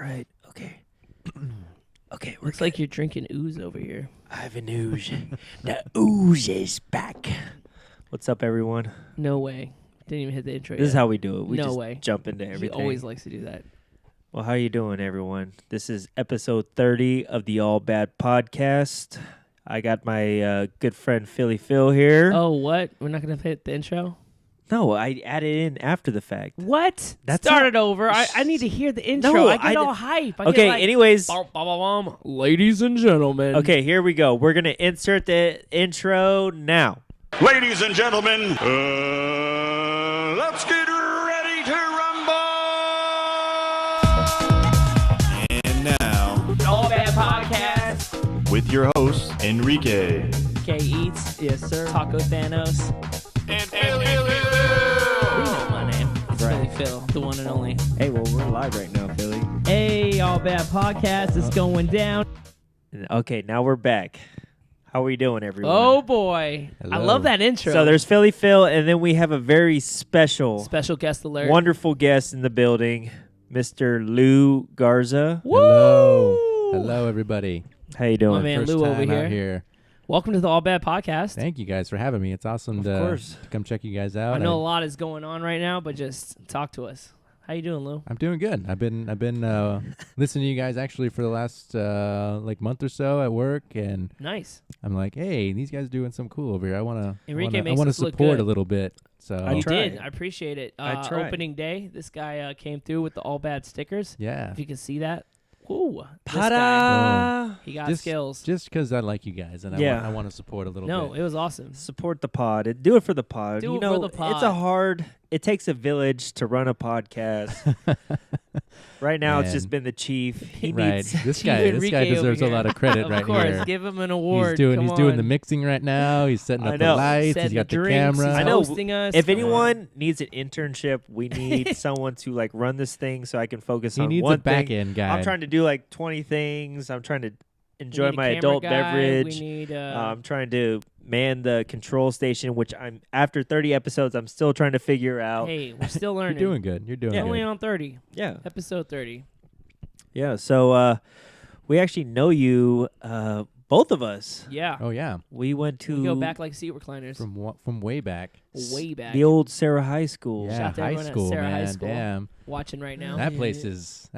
right. Okay. Okay. Looks like you're drinking ooze over here. I have an ooze. The ooze is back. What's up, everyone? No way. Didn't even hit the intro This yet. is how we do it. We No just way. jump into He everything. always likes to do that. Well, how you doing, everyone? This is episode 30 of the All Bad Podcast. I got my good friend Philly Phil here. Oh, what? We're not going to hit the intro? No, I added in after the fact. What? That's Start not- it over. I need to hear the intro. No, I get I all hype. Okay, anyways. Ladies and gentlemen. Okay, here we go. We're going to insert the intro now. Ladies and gentlemen, let's get ready to rumble! And now, All Bad Podcast. with your host, Enrique. K Eats. Yes, sir. Taco Thanos. And Philly. You know my name. It's Right. Philly Phil, the one and only. Hey, well, we're live right now, Philly. Hey, All Bad Podcast. It's going down. Okay, now we're back. How are we doing, everyone? Oh, boy. I Hello. love that intro. So there's Philly Phil, and then we have a very special, special guest alert. wonderful guest in the building, Mr. Lou Garza. Woo! Hello, everybody. How you doing? My man First Lou over time here. out here. Welcome to the All Bad Podcast. Thank you guys for having me. It's awesome Of to course. come check you guys out. I know a lot is going on right now, but just talk to us. How you doing, Lou? I'm doing good. I've been listening to you guys actually for the last month or so at work, and Nice. I'm like, hey, these guys doing some cool over here. I want Enrique to makes us look support good. a little bit. So I You tried. did. I appreciate it. I tried. Opening day, this guy came through with the All Bad stickers. yeah, If you can see that. Ooh. This guy, Ta-da! he got Just- skills. just because I like you guys and Yeah. I want to support a little No, bit. it was awesome. Support the pod. Do it for the pod. Do you it for know, the pod. it's a hard. It takes a village to run a podcast. Right now, it's just Man. been the chief. He Right, needs. this Chief guy Enrique deserves over a lot here. of credit Of right course, here. give him an award. He's doing Come the on. mixing right now. He's setting I up know. the lights. Setting He's got the drinks, camera. He's I know. hosting us. If Come on. anyone needs an internship, we need someone to like run this thing so I can focus He on needs one a back thing. end guy. I'm trying to do like 20 things. I'm trying to We enjoy need a my camera adult guy. beverage. We need I'm trying to man the control station, which I'm after 30 episodes, I'm still trying to figure out. hey, we're still You're learning. doing good. You're doing Yeah. good. Only on 30. Yeah, Episode 30. yeah. So we actually know you, both of us. Yeah. Oh yeah, We went to We go back like seat recliners. from way back. Way back. the old Sarah High School. Yeah, Shout out to high everyone at school, Sarah man. High School. Damn, Watching right now. that place is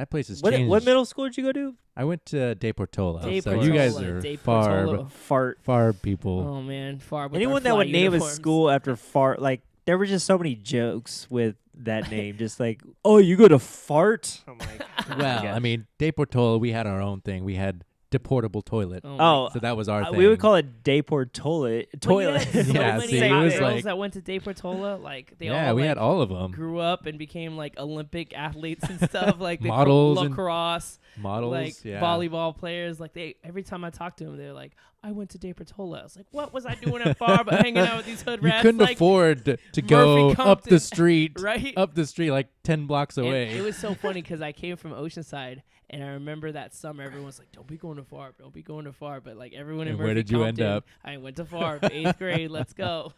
What, changed. what middle school did you go to? I went to De Portola, De so you guys Portola, are De far, Portola. Fart. people. Oh, man. Far with Anyone our that would fly name a uniforms. school after fart, like there were just so many jokes with that name. Just like, oh, you go to fart? I'm like, Well, gosh. I mean, De Portola, we had our own thing. We had deportable toilet, my Oh, so that was our thing. we would call it Dayport toilet. But Toilet. you had so Yeah, many see, hot it was girls like- that went to De Portola, like they yeah, all we like, had all of them. grew up and became like Olympic athletes and stuff, like they Models played and lacrosse, Models, like yeah. volleyball players. Like they, every time I talked to them, they're like, "I went to De Portola." I was like, "What was I doing at far but hanging out with these hood You rats?" couldn't like, afford to go up Compton, the street, right? up the street like 10 blocks And away. it was so funny because I came from Oceanside, and I remember that summer everyone's like, "Don't be going to FARP, don't be going to FARP." But like everyone in And Murphy where did you end Compton, up? I went to FARP, 8th grade. Let's go.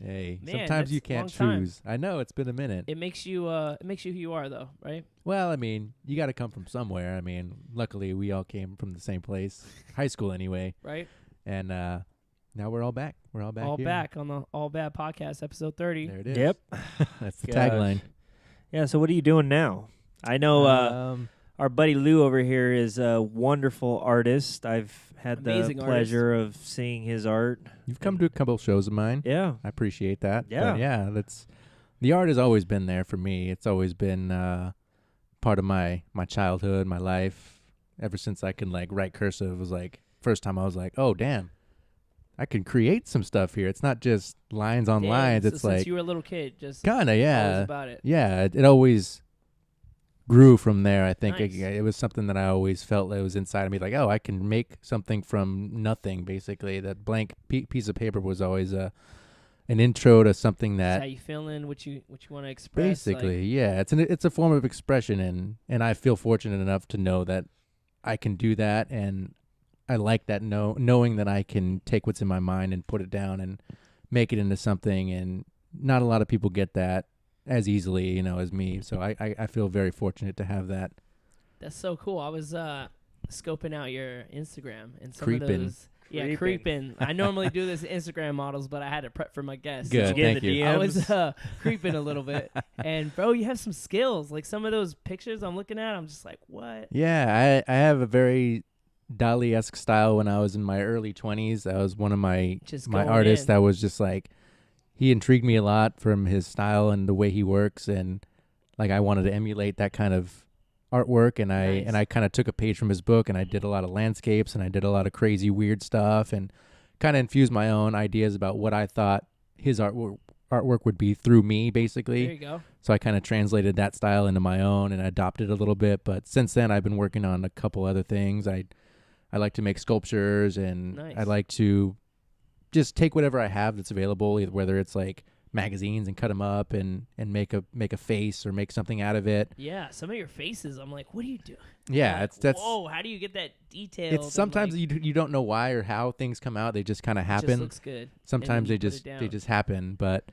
Hey, Man, sometimes that's you a can't long time. choose. I know it's been a minute. It makes you who you are, though, right? Well, I mean, you got to come from somewhere. I mean, luckily we all came from the same place, high school anyway, Right. and now we're all back. We're all back. All here. back on the All Bad Podcast, episode 30. There it is. Yep. That's the Gosh. tagline. Yeah. So what are you doing now? I know our buddy Lou over here is a wonderful artist. I've had Amazing the pleasure of seeing his art. You've come to a couple shows of mine. Yeah. I appreciate that. Yeah. But yeah, that's the art has always been there for me. It's always been part of my childhood, my life. Ever since I can like write cursive, it was like first time I was like, oh damn, I can create some stuff here. It's not just lines on Dang, lines. so It's since like you were a little kid, just kinda, always yeah, about it. yeah. It always grew from there. I think Nice. it was something that I always felt that was inside of me. Like, oh, I can make something from nothing. Basically, that blank piece of paper was always an intro to something That's that how you feeling, what you want to express. basically, yeah, it's a form of expression, and I feel fortunate enough to know that I can do that, and I like that knowing that I can take what's in my mind and put it down and make it into something, and not a lot of people get that as easily, as me. So I feel very fortunate to have that That's so cool. I was scoping out your Instagram and some Creepin'. of those. Yeah, creeping. I normally do this Instagram models, but I had to prep for my guests. Good, so thank you. I was creeping a little bit. And, bro, you have some skills. Like, some of those pictures I'm looking at, I'm just like, what? Yeah, I have a very Dali-esque style when I was in my early 20s. That was one of my artists that was just like, he intrigued me a lot from his style and the way he works, and like I wanted to emulate that kind of artwork, and I kind of took a page from his book, and I did a lot of landscapes, and I did a lot of crazy weird stuff, and kind of infused my own ideas about what I thought his artwork would be through me, basically. There you go. So I kind of translated that style into my own and adopted a little bit. But since then, I've been working on a couple other things. I like to make sculptures, and I like to just take whatever I have that's available, whether it's like magazines and cut them up and make a face or make something out of it. Yeah, some of your faces, I'm like, what do you do? Yeah, like, that's whoa, how do you get that detailed? It's sometimes you don't know why or how things come out. They just kind of happen. It just looks good. Sometimes they just happen, but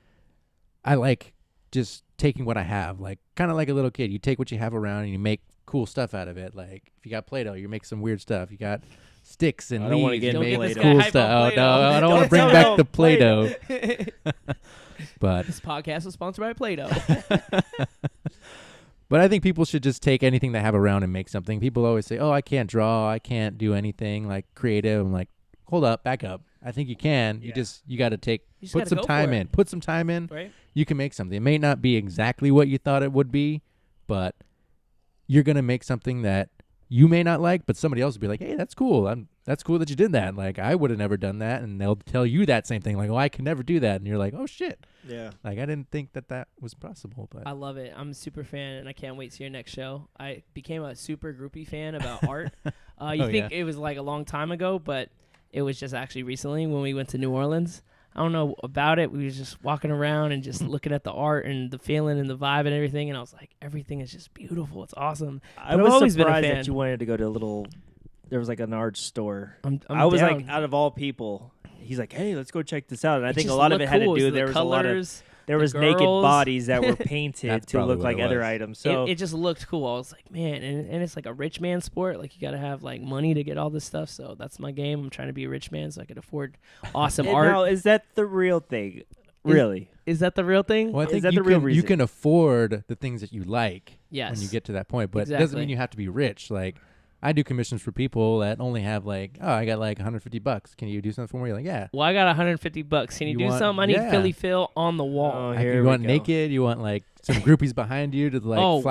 I like just taking what I have, like kind of like a little kid. You take what you have around and you make cool stuff out of it. Like if you got Play-Doh, you make some weird stuff. You got sticks and I don't leaves, get you make Play-Doh. cool stuff. Oh no, I don't want to bring back the Play-Doh. But this podcast was sponsored by Play-Doh. But I think people should just take anything they have around and make something. People always say, "Oh, I can't draw. I can't do anything like creative." I'm like, "Hold up, back up. I think you can. Yeah. You got to put some go time for it. in. Put some time in. Right? You can make something. It may not be exactly what you thought it would be, but you're gonna make something that you may not like, but somebody else will be like, "Hey, that's cool. That's cool that you did that. Like, I would have never done that." And they'll tell you that same thing, like, "Oh, I can never do that." And you're like, "Oh shit." Yeah. Like, I didn't think that was possible, but I love it. I'm a super fan, and I can't wait to your next show. I became a super groupie fan about art. You think it was like a long time ago, but it was just actually recently when we went to New Orleans. I don't know about it. We were just walking around and just looking at the art and the feeling and the vibe and everything, and I was like, everything is just beautiful. It's awesome. I But was I've always been a surprised fan. that you wanted to go to a little. There was like an art store. I was down. like, out of all people, he's like, "Hey, let's go check this out." And I It think a just lot of looked it had to cool. do. It was There the was a lot of colors, there the was naked girls. bodies that were painted That's to look probably like what it other was. items. So it just looked cool. I was like, man, and it's like a rich man sport. Like, you got to have like money to get all this stuff. So that's my game. I'm trying to be a rich man so I could afford awesome art. Now, is that the real thing? Really? Is that the real thing? well, I Is think that you the real can you reason? can afford the things that you like Yes. when you get to that point, but it doesn't Exactly. mean you have to be rich. Like, I do commissions for people that only have like, "Oh, I got like $150. Can you do something for me?" You're like, "Yeah." Well, I got $150. Can you, You do want- something? I need yeah. Philly Phil on the wall. Oh, Like, here you we want go. naked? You want like some groupies behind you to like Oh.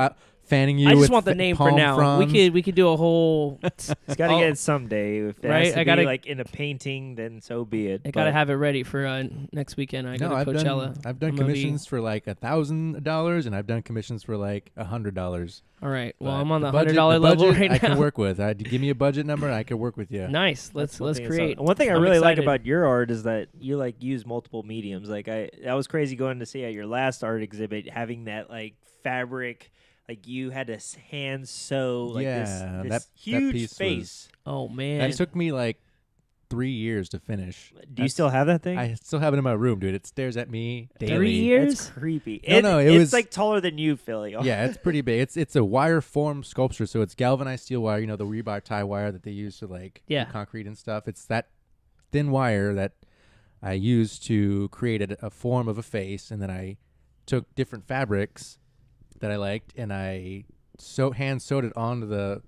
fanning you? I just with want the name for palm now. fronds? We could do a whole. It's got to Oh. get it someday. If it Right, has to I be gotta- like in a painting, then so be it. I gotta But have it ready for next weekend. I go to I've Coachella. I've done I'm gonna be- commissions for like $1,000, and I've done commissions for like $100. All right. Well, But I'm on the budget- $100 level budget right I now. can work with. Give me a budget number, and I can work with you. Nice. that's Let's one thing create. One thing I I'm really like excited. about your art is that you like use multiple mediums. Like that was crazy going to see at your last art exhibit having that like fabric. Like you had to hand sew like Yeah, this that huge piece was- face. Oh man. That took me like 3 years to finish. Do you still have that thing? I still have it in my room, dude. It stares at me daily. 3 years? That's creepy. No, it it's was- like taller than you, Philly. Yeah, it's pretty big. It's a wire form sculpture, so it's galvanized steel wire. You know, the rebar tie wire that they use to like do Yeah. concrete and stuff. It's that thin wire that I used to create a form of a face, and then I took different fabrics that I liked, and I hand sewed it onto the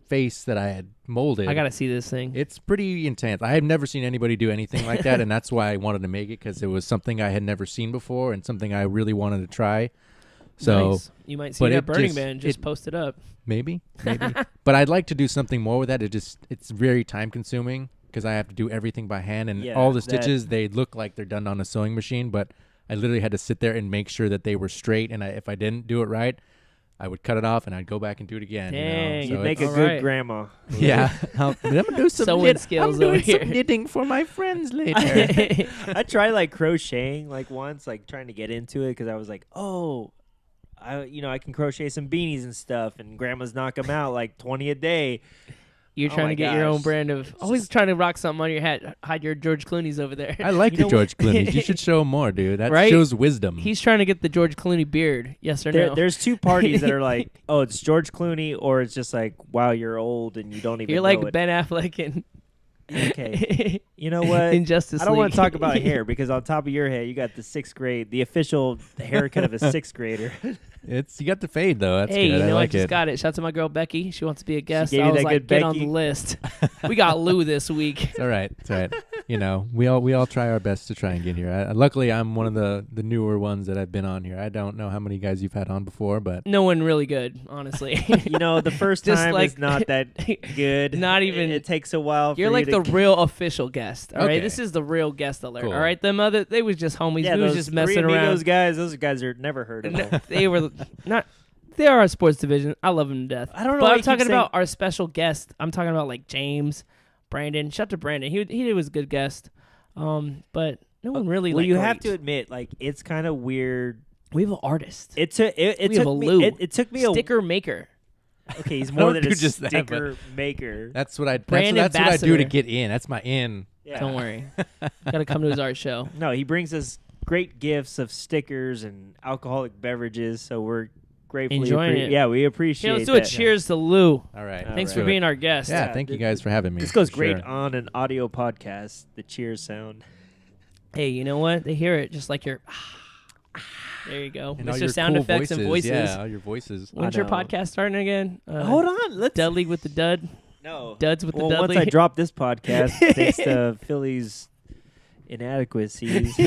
face that I had molded. I gotta see this thing. It's pretty intense. I have never seen anybody do anything like that, and that's why I wanted to make it, because it was something I had never seen before and something I really wanted to try. So Nice. You might see but that it Burning just- Man just it- post it up. maybe, but I'd like to do something more with that. It's very time consuming because I have to do everything by hand, and Yeah, all the that- stitches they look like they're done on a sewing machine, but I literally had to sit there and make sure that they were straight, and if I didn't do it right, I would cut it off and I'd go back and do it again. Dang, you You'd know? make a All good right. grandma. Yeah, I'm gonna do some Sewing skills I'm doing over here. some knitting for my friends later. I tried like crocheting like once, like trying to get into it because I was like, oh, I can crochet some beanies and stuff, and grandmas knock them out like 20 a day. You're Oh trying my to get your own gosh. brand of always trying to rock something on your head. Hide your George Clooney's over there. I like You the know George what? Clooney. You should show him more, dude. That Right? shows wisdom. He's trying to get the George Clooney beard. Yes or no? There's two parties that are like, oh, it's George Clooney, or it's just like, wow, you're old and you don't even You're know like it. Ben Affleck and Okay. You know what? Injustice I don't want League. to talk about hair because on top of your head, you got the 6th grade, the official haircut of a 6th grader. You got the fade though. That's Hey, good. you know, I I like just it. got it. Shout out to my girl Becky. She wants to be a guest. gave I you was that like, good get on Becky? the list. We got Lou this week. It's all right. It's all right. You know, we all try our best to try and get here. Luckily, I'm one of the newer ones that I've been on here. I don't know how many guys you've had on before, but No one really good, honestly. You know, the first Just time like- is not that good. Not even- It takes a while. You're for like you the to, real official guest. All right, Okay. this is the real guest alert. Cool. All right, they was just homies. yeah, we was those just messing three around. Amigos guys. Those guys are never heard of. them. They were not. They are our sports division. I love them to death. I don't know. But why I'm you keep talking saying- about our special guest. I'm talking about like James, Brandon. Shout out to Brandon. He was a good guest. But no one really. Well, like, you have to great. admit, like, it's kind of weird. We have an artist. It took it We have took a me. Lou. It took me a sticker maker. Okay, he's more Don't than a do just that, sticker maker. that's what I Brand that's what I do to ambassador. get in. That's my in. Yeah. Don't worry. Got to come to his art show. No, he brings us great gifts of stickers and alcoholic beverages, so we're gratefully Enjoying it. Yeah, we Here, appreciate. let's do a that. cheers to Lou. All right. Alright. Thanks for Do it. being our guest. Yeah, Yeah, thank you th- guys for having me. This goes for great sure. on an audio podcast. The cheers sound. Hey, you know what? They hear it just like your. There you go. And all Mr. your Sound cool effects and voices. Yeah, all your voices. When's I your know. podcast starting again? Hold on, let's. Dudley with the dud. No. Duds with Well, the once Dudley. I drop this podcast, thanks to Philly's inadequacies,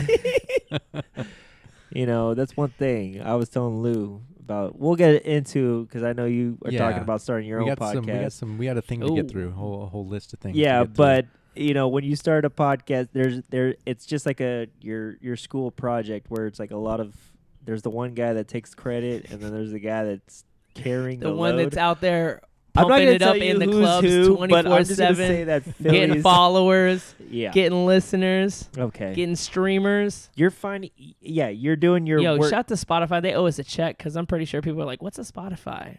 you know, that's one thing I was telling Lou about. We'll get into because I know you are Yeah. talking about starting your we own got podcast. we had a thing to Ooh. get through. A whole list of things. to Yeah, get through. but you know, when you start a podcast, it's just like your school project where it's like a lot of. There's the one guy that takes credit, and then there's the guy that's carrying the one load. that's out there I'm not pumping gonna it up tell you in the who's clubs who, but I'm just gonna 24/7, say that getting Philly's- followers, Yeah. getting listeners, Okay. getting streamers. You're finding. Yeah, you're doing your Yo, work. shout to Spotify. They owe us a check because I'm pretty sure people are like, "What's a Spotify?"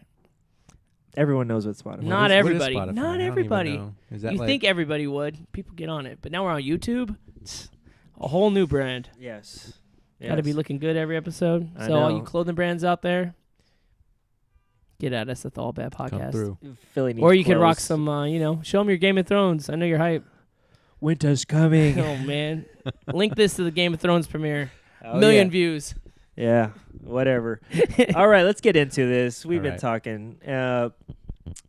Everyone knows what Spotify. Not is. everybody. What is Spotify? Not I don't even everybody. know. Is that You like, think everybody would? People get on it, but now we're on YouTube. It's a whole new brand. Yes. Got to be looking good every episode. I So all you know. clothing brands out there, get at us at the All Bad come Podcast. through? Philly needs Or you could rock clothes. some, show them your Game of Thrones. I know you're hype. Winter's coming. Oh, man. Link this to the Game of Thrones premiere. Oh, Million yeah. views. Yeah. Whatever. All right, let's get into this. We've All been right. talking.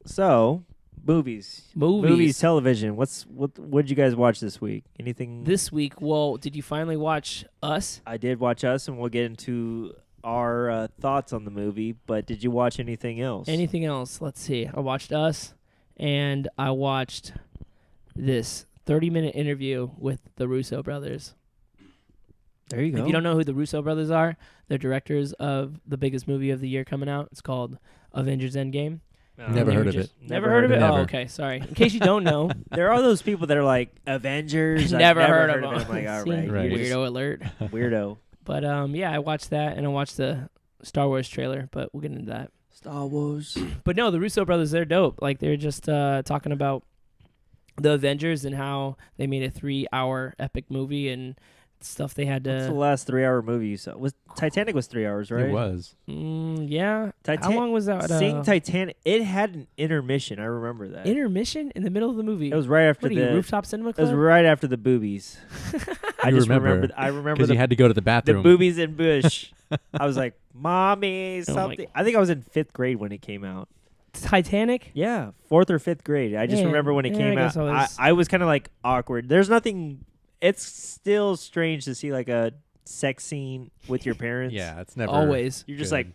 So movies, Movies. television. What did you guys watch this week? Anything? This week, well, did you finally watch Us? I did watch Us, and we'll get into our thoughts on the movie. But did you watch anything else? Anything else? Let's see. I watched Us, and I watched this 30-minute interview with the Russo brothers. There you go. If you don't know who the Russo brothers are, they're directors of the biggest movie of the year coming out. It's called Avengers Endgame. Never They heard were of just- it. Never heard of it? Never. Oh, okay. Sorry. In case you don't know, There are those people that are like Avengers. I've never heard of of it. them. I'm like, all See? right, Right. you're just Weirdo alert. weirdo. But yeah, I watched that, and I watched the Star Wars trailer, but we'll get into that. Star Wars. But no, the Russo brothers, they're dope. Like, they're just talking about the Avengers and how they made a 3-hour epic movie and stuff they had What's the to. last 3-hour movie you saw? Was Titanic was 3 hours, right? It was. Yeah. How Titan- long was that? Seeing Titanic, it had an intermission. I remember that. Intermission in the middle of the movie. It was right after what are you, the Rooftop Cinema It was Club? right after the boobies. I You just remember, I remember Because you the, had to go to the the bathroom. boobies in Bush. I was like, "Mommy, Oh my- something." I think I was in 5th grade when it came out. Titanic? Yeah, 4th or 5th grade. I just Yeah, remember when it yeah, came I out. guess I was- I was kind of like awkward. There's nothing. It's still strange to see like a sex scene with your parents. Yeah, it's never Always. You're just good. like,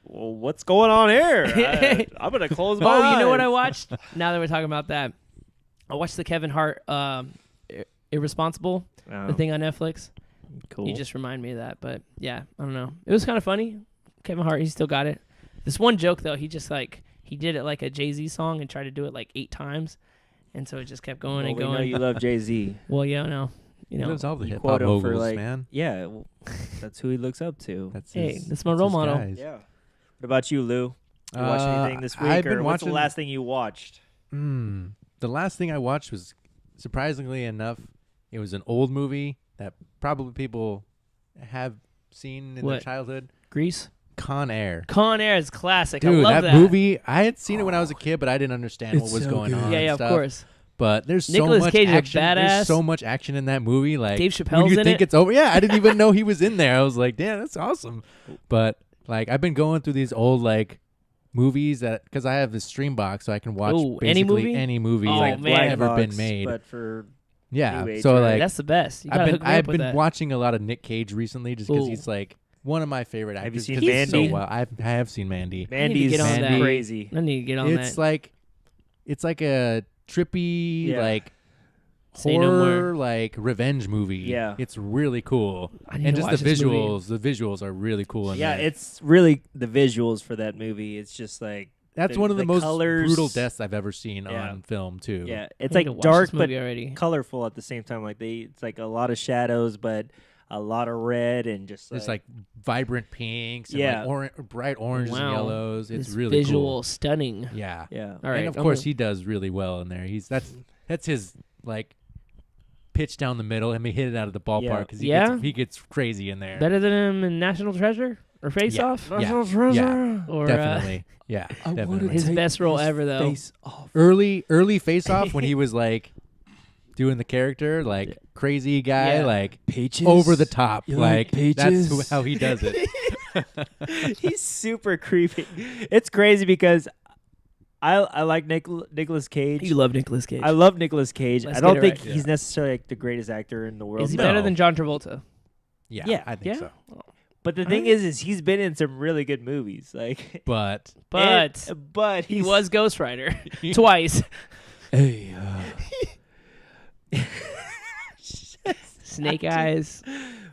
well, what's going on here? I'm gonna close my eyes. Oh, you know what I watched? Now that we're talking about that, I watched the Kevin Hart Irresponsible, Oh, the thing on Netflix. cool. You just remind me of that, but yeah, I don't know. It was kind of funny. Kevin Hart, he still got it. This one joke though, he did it like a Jay-Z song and tried to do it like 8 times, and so it just kept going Well, and we know going. you love Jay-Z. Well, yeah, no, you He know, loves all the You hip quote hop him for moguls, like, man. yeah, well, that's who he looks up to. That's hey, his, that's my that's role his model. guys. Yeah. What about you, Lou? You watch anything this week, I've or been what's the watching. last thing you watched? the last thing I watched was, surprisingly enough, it was an old movie that probably people have seen in their What? childhood. Grease. Con Air. Con Air is classic. Dude, I love that movie, I had seen it when I was a kid, but I didn't understand what It's was so going good. on. Yeah, and of stuff. course. But there's Nicolas so much Cage is a action. badass. There's so much action in that movie. Like Dave when Chappelle's you in think it. it's over. Yeah, I didn't even know he was in there. I was like, damn, that's awesome. But like, I've been going through these old like movies that because I have this stream box, so I can watch Ooh, basically any movie? any movie Oh, like man. ever been Box, made. but for Yeah, new age, so right? like That's the best. You gotta hook me I've up with been that. watching a lot of Nick Cage recently, just because Ooh. he's like one of my favorite Have you actors. seen 'cause he's Mandy? So well. I have seen Mandy. Mandy's get on that. crazy. I need to get on It's that. like it's like a trippy Yeah. like Say no horror like revenge movie. Yeah. It's really cool. I need And to just watch the this movie. visuals, the visuals are really cool in Yeah, there. it's really the visuals for that movie. It's just like That's one of the most colors, brutal deaths I've ever seen Yeah. on film too. Yeah, it's I need to like watch dark this but movie already. colorful at the same time. Like it's like a lot of shadows, but a lot of red and just Just like vibrant pinks and Yeah. like bright oranges and Wow. yellows. It's This really visual cool. stunning. Yeah. yeah. All right, And of I'm course gonna- he does really well in there. That's his like pitch down the middle and he hit it out of the ballpark Yeah. because Yeah? he gets crazy in there. Better than him in National Treasure or Face Yeah. Off. Yeah. Or Definitely. Yeah. Definitely. his best role ever though. early face off when he was like doing the character like crazy guy Yeah. like Peaches over the top You like like that's peaches? how he does it. He's super creepy. It's crazy because I like Nicolas Cage. You love Nicolas Cage. I love Nicolas Cage. Let's I don't get it think right. he's necessarily like the greatest actor in the world. Is he No. better than John Travolta? Yeah, Yeah. I think Yeah? so. But the thing is he's been in some really good movies. Like, But but he was Ghost Rider twice. Hey, Snake Eyes.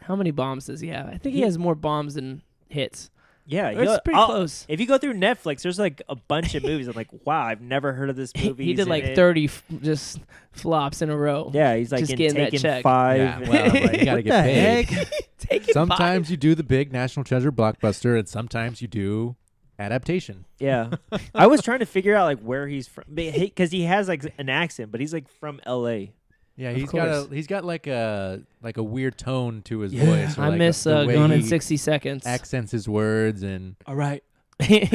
How many bombs does he have? I think he has more bombs than hits. yeah, It's pretty close. If you go through Netflix, there's like a bunch of movies. I'm like, wow, I've never heard of this movie. He He's did in like it. 30 just flops in a row. Yeah, he's like just in getting that Taken check. 5. Yeah, and well, I'm like, you gotta what get the paid. heck? Take it Sometimes you do the big National Treasure blockbuster and sometimes you do adaptation. Yeah, I was trying to figure out like where he's from because he has like an accent, but he's like from L.A. Yeah, Of he's course. got like a weird tone to his Yeah. voice. or I like miss the way Gone in he 60 Seconds. accents his words and All right, you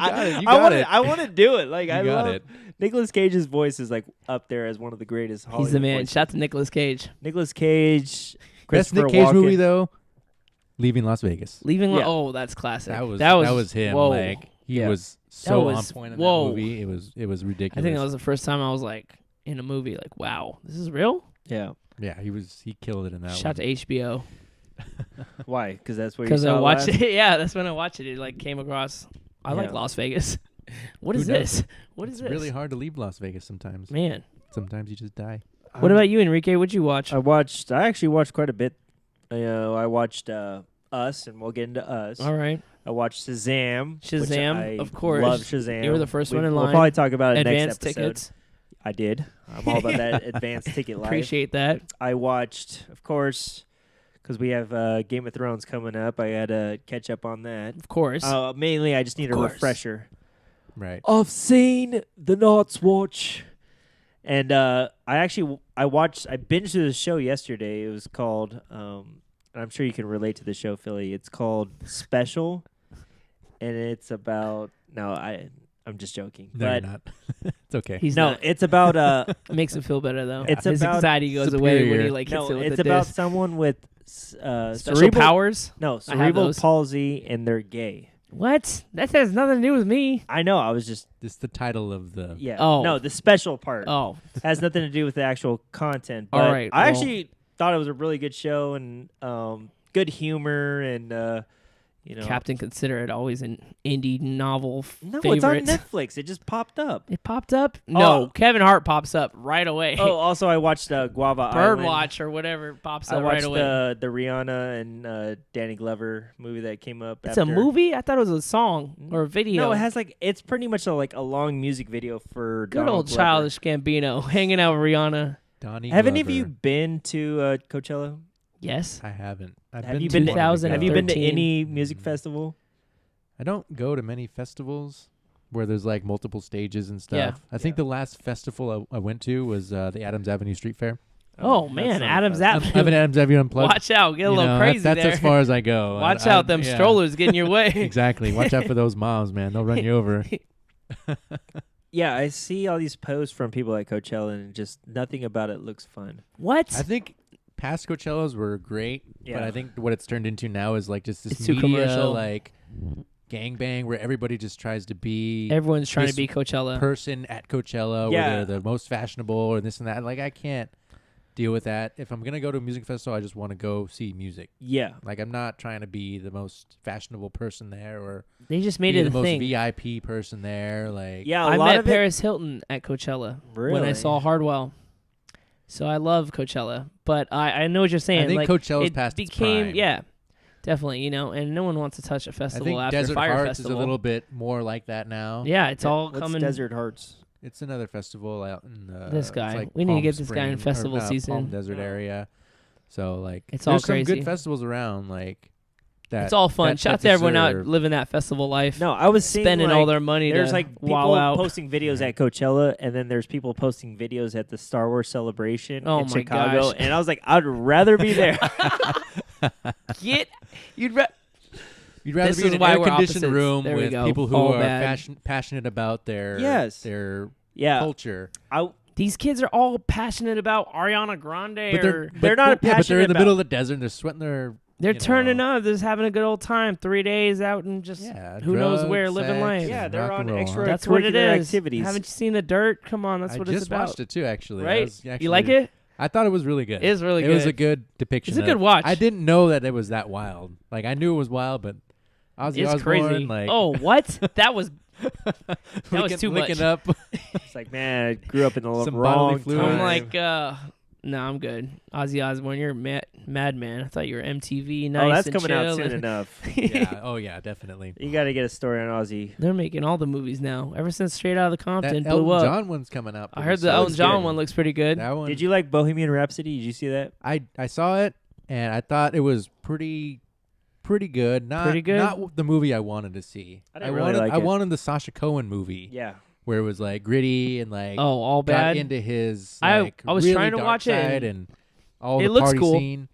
got it. You got it. I want to do it. Like You I got love it. Nicolas Cage's voice is like up there as one of the greatest. Hollywood He's the man. voices. Shout to Nicolas Cage. Nicolas Cage. Best Christopher Nick Cage Walken. movie though, Leaving Las Vegas. Leaving. Yeah. Oh, that's classic. That was him. Whoa. Like he Yeah. was so was- on point in whoa. that movie. It was ridiculous. I think that was the first time I was like in a movie like, wow, this is real. Yeah. yeah, he killed it in that Shout one. to HBO Why? Because that's where you because saw I watched last? it. Yeah, that's when I watched it. It like came across. I like Yeah. Las Vegas. What Who is this? doesn't? What is It's this? really hard to leave Las Vegas sometimes. Man, Sometimes you just die. what about you, Enrique? What'd you watch? I actually watched quite a bit. I watched Us, and we'll get into Us. All right, I watched Shazam. which Shazam, I of course. Love Shazam. You were the first one in We'll line. probably talk about it Advanced next episode. tickets. I did. I'm all about that advanced ticket life. Appreciate that. I watched, of course, because we have Game of Thrones coming up. I had to catch up on that. Of course. Mainly, I just need a course. refresher. Right. I've seen the Night's Watch, and I binged the show yesterday. It was called, and I'm sure you can relate to the show, Philly. It's called Special, and it's about I'm just joking, No, but you're not. It's okay. He's no, not. it's about It makes him feel better though. It's His about anxiety goes away when superior. he like hits it with it's the about disc. someone with Special cerebral powers. No, I have cerebral those. palsy, and they're gay. What? That has nothing to do with me. I know. I was just This is the title of the. yeah. Oh. No, the special part Oh, has nothing to do with the actual content. All But right, I well- actually thought it was a really good show and good humor and Captain Considerate, always an indie novel No, favorite. it's on Netflix. It just popped up. It popped up? No, Oh. Kevin Hart pops up right away. Oh, also I watched Guava Island. Birdwatch or whatever pops I up watched right away. the Rihanna and Danny Glover movie that came up. It's after. a movie? I thought it was a song or a video. No, it has it's pretty much a long music video for Good Donald old Glover. Childish Gambino hanging out with Rihanna. Donnie Have any of Glover. you been to Coachella? Yes. I haven't. I've Have been you to been one to, of the 2013. have you been to 13. any music festival? I don't go to many festivals. where there's like multiple stages and stuff. Yeah. I think the last festival I went to was the Adams Avenue Street Fair. Oh, that's man, not Adams fast. Avenue. Evan Adams Avenue Unplugged. Watch out. Get a You little know, crazy that's there. as far as I go. Watch out. Them yeah. strollers get in your way. Exactly. Watch out for those moms, man. They'll run you over. Yeah, I see all these posts from people at Coachella, and just nothing about it looks fun. What? I think past Coachellas were great, but Yeah. I think what it's turned into now is like just this It's too media commercial. like gangbang where everybody just tries to be Everyone's trying to this be Coachella. person at Coachella Yeah. where they're the most fashionable or this and that. Like I can't deal with that. If I'm gonna go to a music festival, I just want to go see music. Yeah. Like I'm not trying to be the most fashionable person there or They just made be it the a most thing. VIP person there. Like Yeah, a I lot met of it. Paris Hilton at Coachella when I Really? saw Hardwell. So I love Coachella, but I know what you're saying. I think like, Coachella's it past its became prime. Yeah, definitely. And no one wants to touch a I festival think after Desert Fire Hearts Festival. is a little bit more like that now. Yeah, it's all What's coming. Desert Hearts? It's another festival out in This it's guy. like We need to Palm get this guy in Spring- or festival not, season. Palm Desert area. So like It's there's all some crazy. good festivals around like that. It's all fun. that Shout out to everyone out deserve- living that festival life. No, I was seeing spending like, all their money. There's to like wow people out. posting videos at Coachella, and then there's people posting videos at the Star Wars celebration Oh in my Chicago, gosh. and I was like, I'd rather be there. You'd You'd rather This be in is an why we're air-conditioned opposites. room There we with go. people who All are bad. passionate about their Yes. their Yeah, culture. These kids are all passionate about Ariana Grande. But or they're not but they're passionate in the middle of about- the desert and they're sweating their they're you turning know, up. They're just having a good old time. 3 days out and just Yeah, who knows drugs, where, living sex, life. Yeah, and they're rock on and roll, extra- huh? That's what it curricular is. activities. Haven't you seen The Dirt? Come on, that's I what just it's about. watched it too, actually. Right? Actually, You like it? I thought it was really good. It is really It was good. a good depiction. It's a of good it. watch. I didn't know that it was that wild. Like I knew it was wild, but Ozzy It's Osbourne, crazy. like Oh, what? That was was licking- too much. licking up. It's like, man, I grew up in the Some wrong bodily fluid. time. I'm like, no, I'm good. Ozzy Osbourne, you're a madman. I thought you were MTV, nice oh, that's and coming out chill soon and- enough. Yeah. Oh yeah, definitely. You got to get a story on Ozzy. They're making all the movies now. Ever since Straight Outta Compton That blew Elton up. John one's coming up. I pretty heard the soon. Elton John good. one looks pretty good. That one. Did you like Bohemian Rhapsody? Did you see that? I saw it and I thought it was pretty good. Not Pretty good? Not the movie I wanted to see. I didn't really wanted like I it. wanted the Sacha Cohen movie. Yeah. Where it was like gritty and like Oh, all got bad. into his I like, was really trying to dark watch it side and and all it the looks party cool. scene.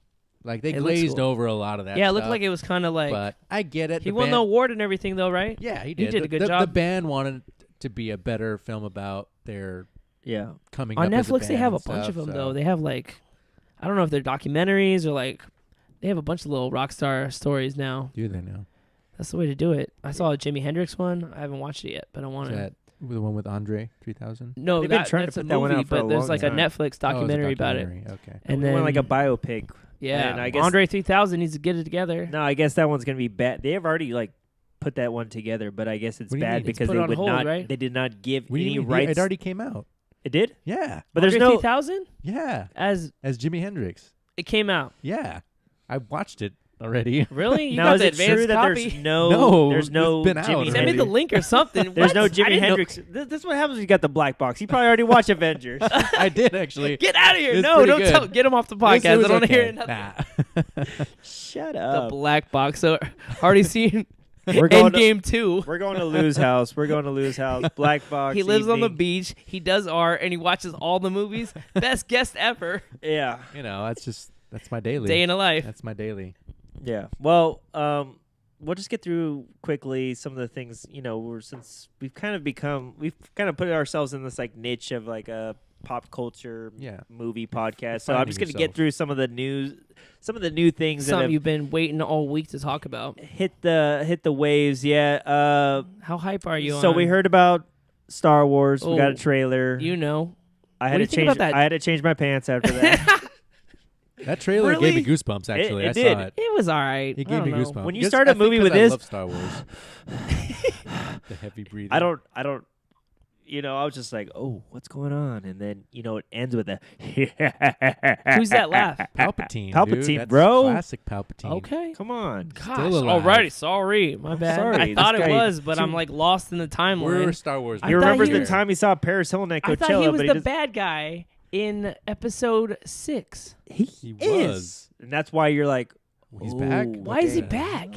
Like they It looks glazed cool. over a lot of that. Yeah, it looked stuff, like it was kind of like but I get it. he The won band, the award and everything, though, right? Yeah, he He did. did a The- good the, job. The band wanted to be a better film about their Yeah. coming On up as a Netflix, they band have a and bunch stuff, of them, so. though. They have like, I don't know if they're documentaries or like, they have a bunch of little rock star stories now. Do they now? That's the way to do it. I saw a Jimi Hendrix one. I haven't watched it yet, but I want Is to. that the one with Andre 3000? No, They've been trying to that's a put that one movie, out for but a there's long like time. a Netflix documentary about it. Okay. And We then want like a biopic. yeah, and I guess- Andre 3000 needs to get it together. No, I guess that one's gonna be bad. They have already like put that one together, but I guess it's What do you bad mean? It's because put they on would hold, not. right? They did not give What do you any mean? rights. It already came out. It did, Yeah. but there's Andre no. 3000 Yeah. as As Jimi Hendrix. it came out. Yeah. I watched it already. Really? You Now got is the it true advanced that copy? there's no? No, there's no it's been out Jimi already. Send me the Hendrix. link or something. There's no What? I Jimi didn't know- Hendrix. This is what happens when you got the black box. You probably already watched Avengers. I did actually. Get out of It here! was No, pretty don't good. tell. Get him off the It was- podcast. it was I don't want to hear okay. nothing. Nah. Shut The up. black box. So already seen We're going to, Endgame 2. We're going to Lou's house. We're going to Lou's house. Black box. He lives on the evening. beach. He does art and he watches all the movies. Best guest ever. Yeah. You know, that's my daily. Day in a life. That's my daily. Yeah. Well, we'll just get through quickly some of the things, since we've kind of put ourselves in this like niche of like a pop culture Yeah. movie podcast. So I'm Finding just going to yourself. get through some of the new things that Something have you've been waiting all week to talk about. hit the waves. Yeah. How hype are you So on? we heard about Star Wars. We got Oh, a trailer. You know. I what had do you to think change about that? I had to change my pants after that. That trailer Really? gave me goosebumps. Actually, it I did. saw it. It was all right. It I gave me don't know. goosebumps. When you Just- start a I think movie 'cause with I this- love Star Wars. The heavy breathing. I don't I was just like, "Oh, what's going on?" And then, it ends with a Who's that laugh? Palpatine. Palpatine, dude. That's bro. Classic Palpatine. Okay. Come on. Gosh. alive. Alrighty. Sorry. My bad. sorry. I thought This it guy- was, but I'm like lost in the timeline. We're Star Wars. I He thought remembers he the was- time he saw Paris Hilton at I Coachella, thought he was but the he bad guy in episode 6. He is. was. And that's why you're like, He's back. "Ooh, Why is he okay." back?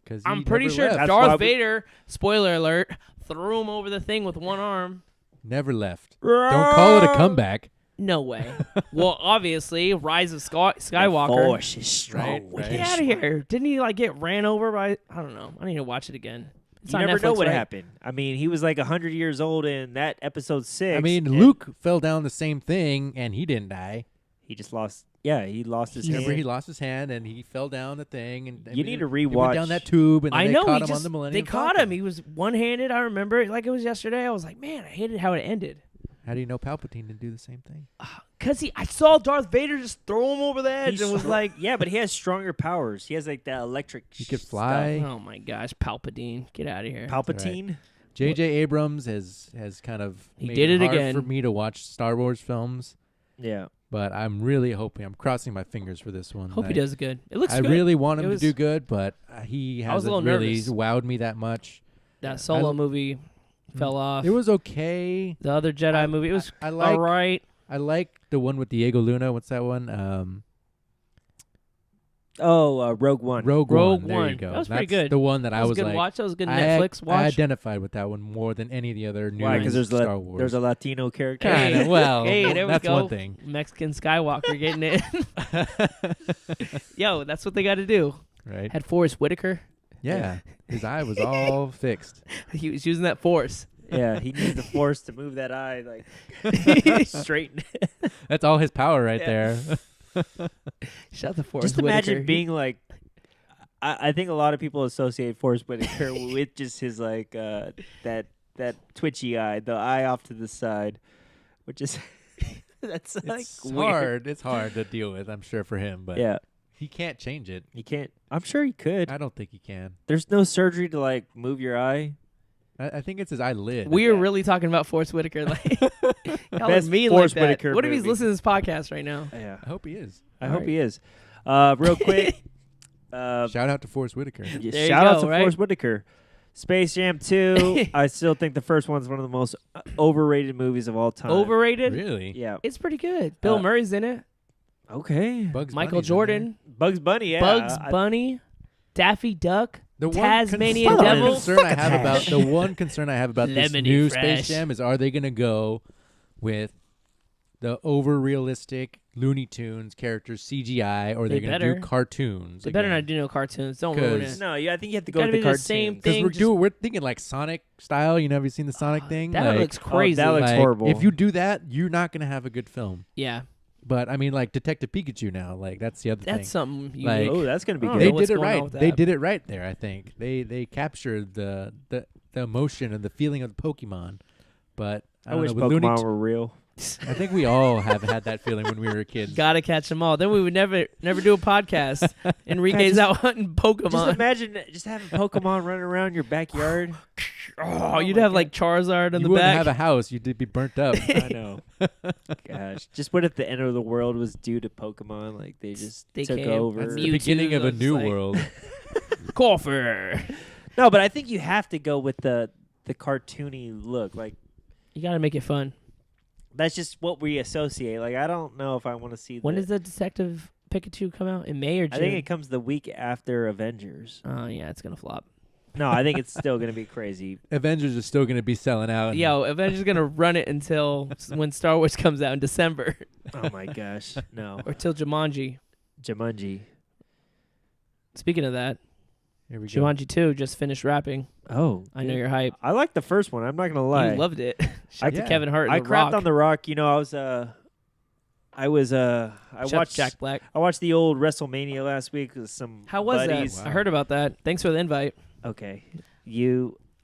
'Cause I'm he pretty never sure left. That's why Darth we- Vader, spoiler alert, threw him over the thing with one arm. Never left. Don't call it a comeback. No way. Well, obviously, Rise of Skywalker. The Force is strong. Right, with right. Get this out of one. here. Didn't he like get ran over by, I don't know. I need to watch it again. It's You on never know Netflix, what right? happened. I mean, he was like 100 years old in that episode 6. I mean, and Luke fell down the same thing, and he didn't die. He just lost. Yeah, he lost his Remember, hand. he lost his hand, and he fell down the thing. And You need to He rewatch. went down that tube, and then I they know. caught He him on just, the Millennium they caught Falcon. him. He was one-handed. I remember it like it was yesterday. I was like, man, I hated how it ended. How do you know Palpatine didn't do the same thing? Because I saw Darth Vader just throw him over the edge He's and was str- like, yeah, but he has stronger powers. He has like that electric. He could stuff. fly. oh my gosh, Palpatine, get out of here. Palpatine. J.J. Abrams has kind of He made did it hard again. for me to watch Star Wars films, Yeah. but I'm really hoping. I'm crossing my fingers for this one. Hope he does good. It looks I good. really want him It to was- do good, but he I was a hasn't little really nervous. wowed me that much. That Solo movie fell off. It was okay. The other Jedi movie, it was I like all right. I like the one with Diego Luna. What's that one? Rogue One. Rogue Rogue One. There you One. go. That was pretty That's good. the one that I That was was a good like. watch. That was a good I Netflix I watch. identified with that one more than any of the other new Why? Because Star Wars. there's a Latino character. Kinda, Hey, well, hey, there we that's go. one thing. Mexican Skywalker getting it. Yo, that's what they got to do. Right? Had Forrest Whitaker. Yeah. His eye was all fixed. He was using that force. Yeah, he needs the Force to move that eye like straighten it. That's all his power right Yeah. there. Shut the Forrest Just imagine Whitaker. being like. I think a lot of people associate Forrest Whitaker with just his like that twitchy eye, the eye off to the side, which is that's like It's weird. hard. It's hard to deal with, I'm sure, for him, but Yeah, he can't change it. you can't. I'm sure he could. I don't think he can. There's no surgery to like move your eye. I think it's his eyelid. We are Yeah. really talking about Forrest Whitaker. Like, y'all Best are mean Forrest like that. Whitaker What if he's movie. listening to this podcast right now? Yeah, I hope he is. I All hope right. he is. Real quick, Shout out to Forrest Whitaker. yeah, There you shout out go, to right? Forrest Whitaker. Space Jam 2. I still think the first one's one of the most overrated movies of all time. Overrated? Really? Yeah. It's pretty good. Bill Murray's in it. Okay. Bugs Michael Bunny's in Jordan. Bugs Bunny. Yeah. Bugs Bunny. Daffy Duck. there. The Tasmanian Devil. concern I have about the one concern I have about this Lemony new Fresh. Space Jam is, are they going to go with the over realistic Looney Tunes characters CGI, or are They they going to better. do cartoons? They better again? not do no cartoons. Don't ruin 'Cause- it. No, yeah, I think you have to go Gotta with the be the cartoons. same Because thing. we're thinking like Sonic style. You know, have you seen the Sonic thing? That Like, looks crazy. that looks like, horrible. If you do that, you're not going to have a good film. Yeah, But I mean, like Detective Pikachu now, like that's the other that's thing. something you Like- need. Oh, that's gonna be I good. don't know They what's did it going on right. with They that. did it right there. I think they captured the emotion and the feeling of the Pokemon. But I I don't wish know, with Looney Pokemon Tunes- were real. I think we all have had that feeling when we were kids. Gotta catch them all. Then we would never do a podcast. Enrique's out hunting Just Pokemon. imagine just having Pokemon running around your backyard. Oh, you'd my have God. like Charizard in You the wouldn't back. have a house. You'd be burnt up. I know. Gosh, just what if the end of the world was due to Pokemon? Like they just They took came. over. That's the Mewtwo, beginning of a that's new like- world. Coffer. No, but I think you have to go with the cartoony look. Like You gotta make it fun. that's just what we associate. Like I don't know if I want to see. When does the Detective Pikachu come out? In May or June? I think it comes the week after Avengers. Oh yeah, it's gonna flop. No, I think it's still gonna be crazy. Avengers is still going to be selling out. Yo, Avengers gonna run it until when Star Wars comes out in December Oh my gosh, no. or till Jumanji. Jumanji. Speaking of that, Here we go. Jumanji 2 just finished wrapping. Oh, I know you're hype. I like the first one. I'm not gonna lie. You loved it. Shout out Yeah. to Kevin Hart. And I The crapped Rock. on The Rock. You know, I Shout out watched to Jack Black. I watched the old WrestleMania last week with some How was buddies. that? Wow. I heard about that. Thanks for the invite. Okay,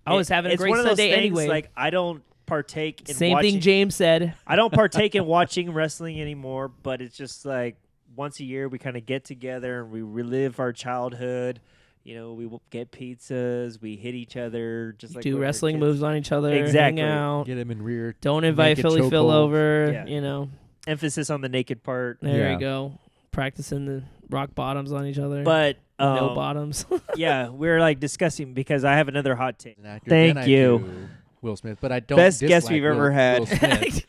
I was having a it's great one of those Sunday things, anyway. Like I don't partake in Same watching, thing James said. I don't partake in watching wrestling anymore, but it's just like once a year we kind of get together and we relive our childhood. You know, we will get pizzas, we hit each other, just like Do when we were wrestling kids. moves on each other. Exactly. Hang out. Get him in rear. Don't invite naked Philly Phil chokeholds. over. Yeah. You know, Emphasis on the naked part, there Yeah. you go. Practicing the rock bottoms on each other. but no bottoms. yeah, we're like discussing because I have another hot take. An actor, Thank then I you. do Will Smith, but I don't. Best guest dislike we've ever Will- had. Will Smith.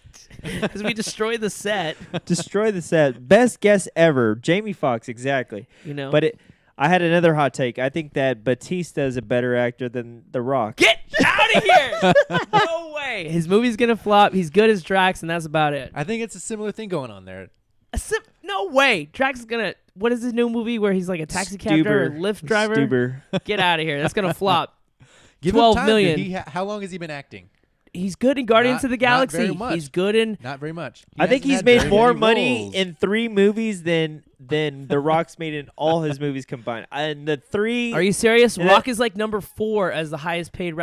Because we destroyed the set. Destroy the set. Best guest ever. Jamie Foxx, exactly. You know. But I had another hot take. I think that Batista is a better actor than The Rock. Get out out of here. No way. His movie's gonna flop. He's good as Drax, and that's about it. I think it's a similar thing going on there. No way. Drax is gonna. What is his new movie where he's like a taxi cab driver, or Lyft driver? Stuber. Get out of here. That's gonna flop. Give 12 him time, million. dude. How long has he been acting? He's good in Guardians of the Not Galaxy. very much. He's good in. Not very much. I think hasn't he's had made very more many money roles. in 3 movies than The Rock's made in all his movies combined. And the 3. Are you serious? Yeah. Rock is like number 4 as the highest paid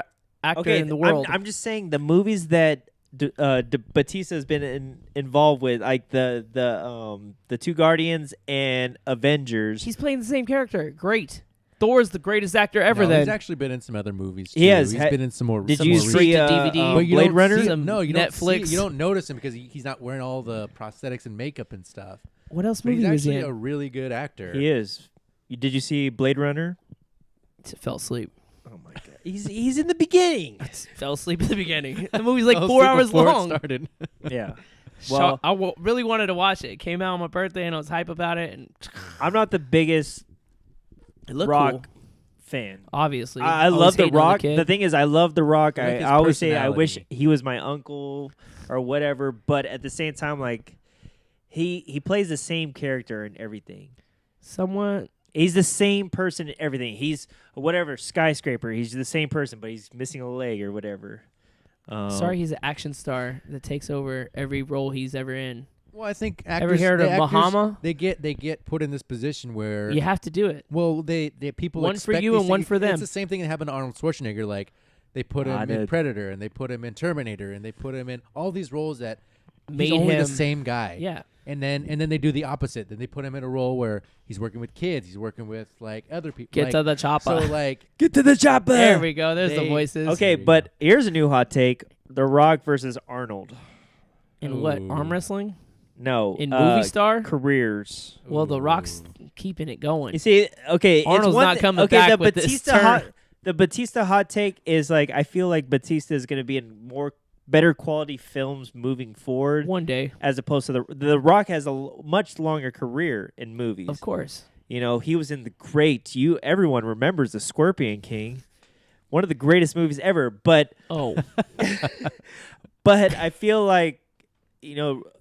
actor in the world. I'm just saying the movies that Batista has been involved with, like the 2 Guardians and Avengers. He's playing the same character. Great. Thor's the greatest actor ever. No, then he's actually been in some other movies. Too. He has. He's been in some more. Did some you more straight see to DVD? But you Blade don't Runner? see him. Some No, you don't Netflix. see. You don't notice him because he's not wearing all the prosthetics and makeup and stuff. What else But movie he's was he actually a in? really good actor. He is. Did you see Blade Runner? Fell asleep. Oh my god. He's in the beginning. Fell asleep at the beginning. The movie's like Fell 4 asleep hours before it long. started. Yeah. Well, Well, really wanted to watch it. It came out on my birthday, and I was hype about it. And I'm not the biggest it looked Rock cool. fan. Obviously, I was love The hating on Rock. kid. The thing is, I love The Rock. I like I his always say I wish personality. he was my uncle or whatever. But at the same time, like he plays the same character in everything. Somewhat. He's the same person in everything. He's whatever skyscraper. He's the same person, but he's missing a leg or whatever. Sorry, he's an action star that takes over every role he's ever in. Well, I think Ever actors, heard the of actors, Bahama? They get put in this position where You have to do it. well, they people One for expect you these and one things. for them. It's the same thing that happened to Arnold Schwarzenegger. Like they put him in dude. Predator and they put him in Terminator and they put him in all these roles that Made he's only him the same guy. Yeah. And then they do the opposite. Then they put him in a role where he's working with kids. He's working with like other people. Get like, to the chopper. So like get to the chopper. There we go. There's the They- voices. Okay, There you but go. here's a new hot take: The Rock versus Arnold. In what? Ooh. Arm wrestling? No, In movie star? careers. Well, The Rock's Ooh. keeping it going. You see, okay, it's Arnold's one not coming okay, back the with this Batista turn. hot, the Batista hot take is like I feel like Batista is going to be in better quality films moving forward, One day, as opposed to the Rock has a much longer career in movies. of course. You know, he was in the great. Everyone remembers the Scorpion King, one of the greatest movies ever. But Oh, I feel like,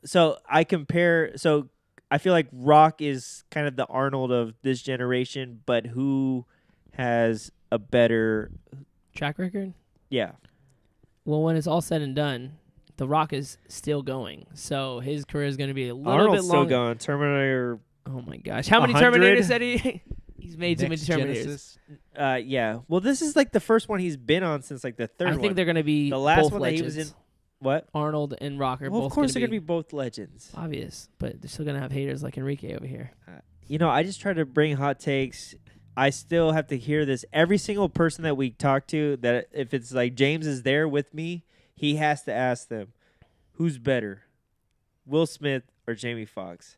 so I compare. So I feel like Rock is kind of the Arnold of this generation, but who has a better? track record? Yeah, Well, when it's all said and done, The Rock is still going. So his career is going to be a little Arnold's bit still longer. going. Terminator. Oh, my gosh. How many 100? Terminators said he? He's made too many Next Terminators. Genesis. Yeah. Well, this is like the first one he's been on since like the third I one. think they're going to be The last both one that he legends. was in. What? Arnold and Rock are Well, both of course going they're gonna be both legends. obvious, but they're still going to have haters like Enrique over here. I just try to bring hot takes. I still have to hear this. Every single person that we talk to, that if it's like James is there with me, he has to ask them, who's better, Will Smith or Jamie Foxx?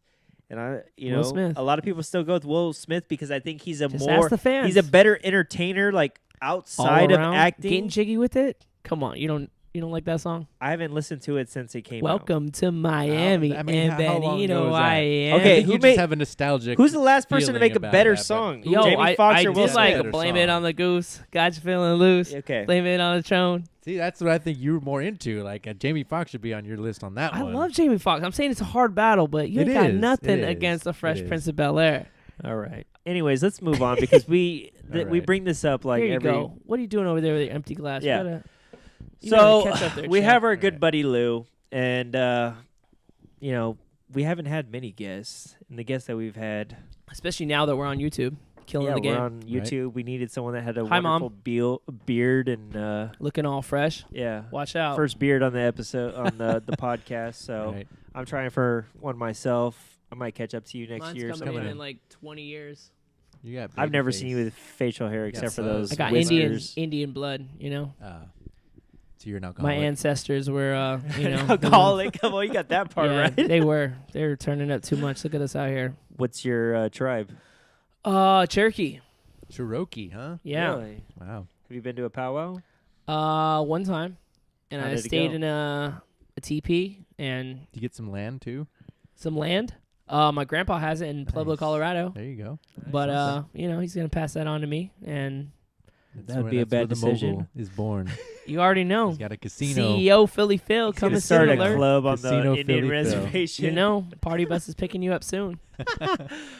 And Will Smith. a lot of people still go with Will Smith because I think he's Just ask the fans. he's a better entertainer, like All outside of around, acting. getting jiggy with it. Come on, you don't like that song? I haven't listened to it since it came out. Welcome to Miami, I mean, and how long ago Benito, was that? I am. Okay, I think who you made- just have a nostalgic. Who's the last person to feeling make a about better that, but- song? Yo, Jamie Foxx I or Will did like Smith? Better Blame It song. on the Goose, Got You Feeling Loose, Okay. Blame It on the Throne. See, that's what I think you're more into. Like Jamie Foxx should be on your list on that I one. love Jamie Foxx. I'm saying it's a hard battle, but you It ain't got is, nothing it is, against the Fresh it is. Prince of Bel-Air. All right. Anyways, let's move on because we All we right. bring this up like Here you every. go. What are you doing over there with your empty glass? Yeah. You gotta So catch up there, we champ. have our good Right. buddy Lou, and we haven't had many guests, and the guests that we've had, Especially now that we're on YouTube, killing yeah, the game, we're on YouTube. We needed someone that had a Hi, Mom. wonderful beard and looking all fresh. yeah, Watch out. first beard on the episode on the podcast. So Right. I'm trying for one myself. I might catch up to you next Mine's year. or coming something. in like 20 years. You got I've baby never face. seen you with facial hair except for those I got whiskers. Indian blood, So you're an alcoholic. My ancestors were, Alcoholic. Come on, you got that part yeah, right. They were turning up too much. Look at us out here. What's your tribe? Cherokee. Cherokee, huh? Yeah. Really? Wow. Have you been to a powwow? One time, and How I did it stayed go? in a TP and Did you get some land too? some land. My grandpa has it in Pueblo, Nice. Colorado. There you go. But Something. he's gonna pass that on to me, and That would be a bad the decision. mogul is born. You already know. He's got a casino. CEO Philly Phil He's gonna coming start soon. a Alert. club on Casino the Indian Philly Phil. reservation. You know, party bus is picking you up soon. You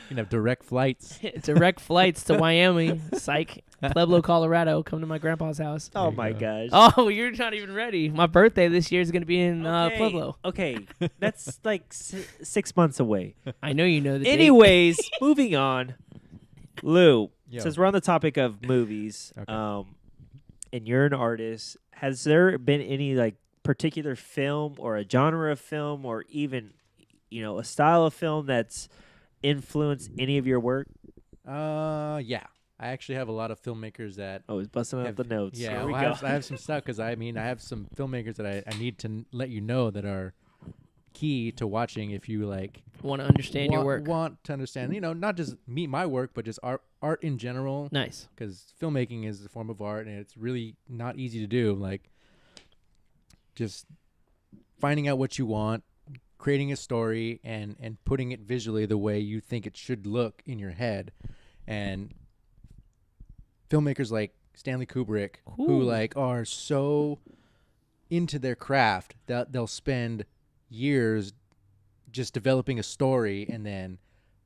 can have direct flights. Direct flights to Wyoming, psych, Pueblo, Colorado. Come to my grandpa's house. Oh There you my go. gosh. Oh, you're not even ready. My birthday this year is going to be in Pueblo. Okay, that's like 6 months away. I know you know the date. Anyways, moving on. Lou, Yo. since we're on the topic of movies, Okay. and you're an artist, has there been any like particular film or a genre of film or even, a style of film that's influenced any of your work? Yeah. I actually have a lot of filmmakers that. Oh, he's busting out have- the notes. Yeah, Here we well, go. I have some stuff because I have some filmmakers that I need to let you know that are key to watching if you like Want to understand your work. want to understand, not just my work, but just art in general. Nice. Because filmmaking is a form of art, and it's really not easy to do. Like, just finding out what you want, creating a story, and putting it visually the way you think it should look in your head. And filmmakers like Stanley Kubrick, who Ooh. like are so into their craft that they'll spend years just developing a story and then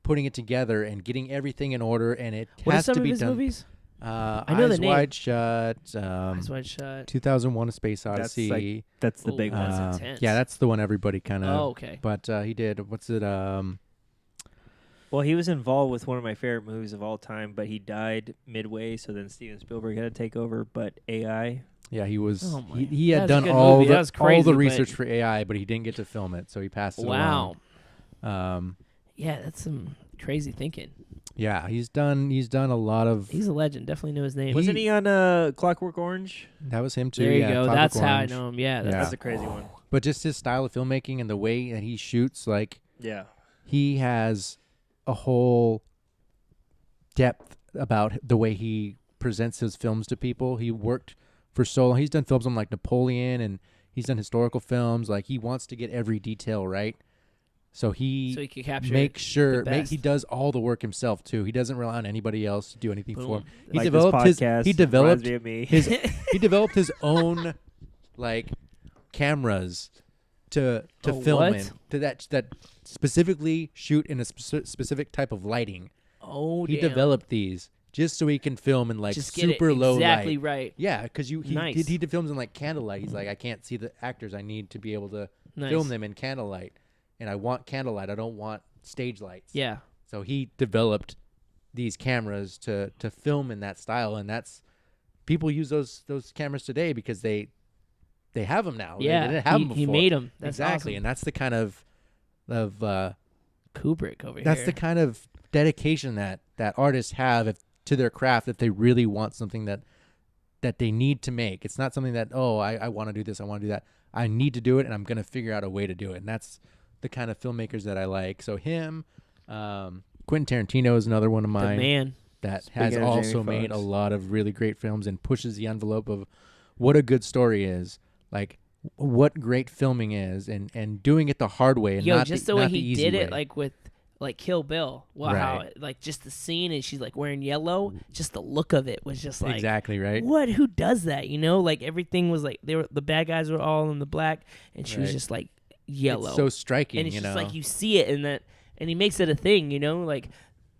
putting it together and getting everything in order, and it What are has some to of be his done. movies? I know the Eyes name. Wide Shut. Eyes Wide Shut. 2001: A Space That's Odyssey. like- That's the Ooh, big one. that's intense. Yeah, that's the one everybody kind of. Oh, okay. But he did. What's it? Well, he was involved with one of my favorite movies of all time, but he died midway, so then Steven Spielberg had to take over. But AI, Yeah, he was. Oh, my. He had That's a done good all movie. That was all crazy, the but- research for AI, but he didn't get to film it, so he passed it Wow. along. Yeah, that's some crazy thinking. Yeah, he's done a lot of. He's a legend. Definitely know his name. wasn't he on Clockwork Orange? That was him too. There you yeah, go. Clockwork That's how I Orange. know him. Yeah. Yeah. That's That's a crazy one. But just his style of filmmaking and the way that he shoots, like Yeah. he has a whole depth about the way he presents his films to people. He worked for so long. He's done films on like Napoleon, and he's done historical films. Like he wants to get every detail right. So he so he could capture. makes sure the best. he does all the work himself too. He doesn't rely on anybody else to do anything for him. Boom. He Like developed this his podcast he developed reminds me of me. his he developed his own like cameras to Oh, film what? in to that specifically shoot in a specific type of lighting. Oh, He damn. developed these just so he can film in like Just get super it low exactly light. right. Yeah, because he Nice. he films in like candlelight. He's like, I can't see the actors. I need to be able to Nice. film them in candlelight, and I want candlelight. I don't want stage lights. Yeah. So he developed these cameras to film in that style, and that's people use those cameras today because they have them now. Yeah. they didn't have them he before. made them. That's exactly, awesome. and that's the kind of Kubrick over that's here. the kind of dedication that artists have to their craft if they really want something that they need to make. It's not something that I want to do this, I want to do that. I need to do it, and I'm gonna figure out a way to do it. And that's the kind of filmmakers that I like. So him, Quentin Tarantino is another one of the mine man. that Speaking has of also Jamie made a Foxx. lot of really great films and pushes the envelope of what a good story is, like what great filming is, and doing it the hard way and Yo, not just the, the way not he the easy did it, way. like with Kill Bill. Wow, how Right. like just the scene and she's like wearing yellow. Just the look of it was just like exactly right. What? Who does that? Like everything was like the bad guys were all in the black, and she was Right. just like yellow. It's so striking, and it's just know. like you see it in that, and he makes it a thing. Like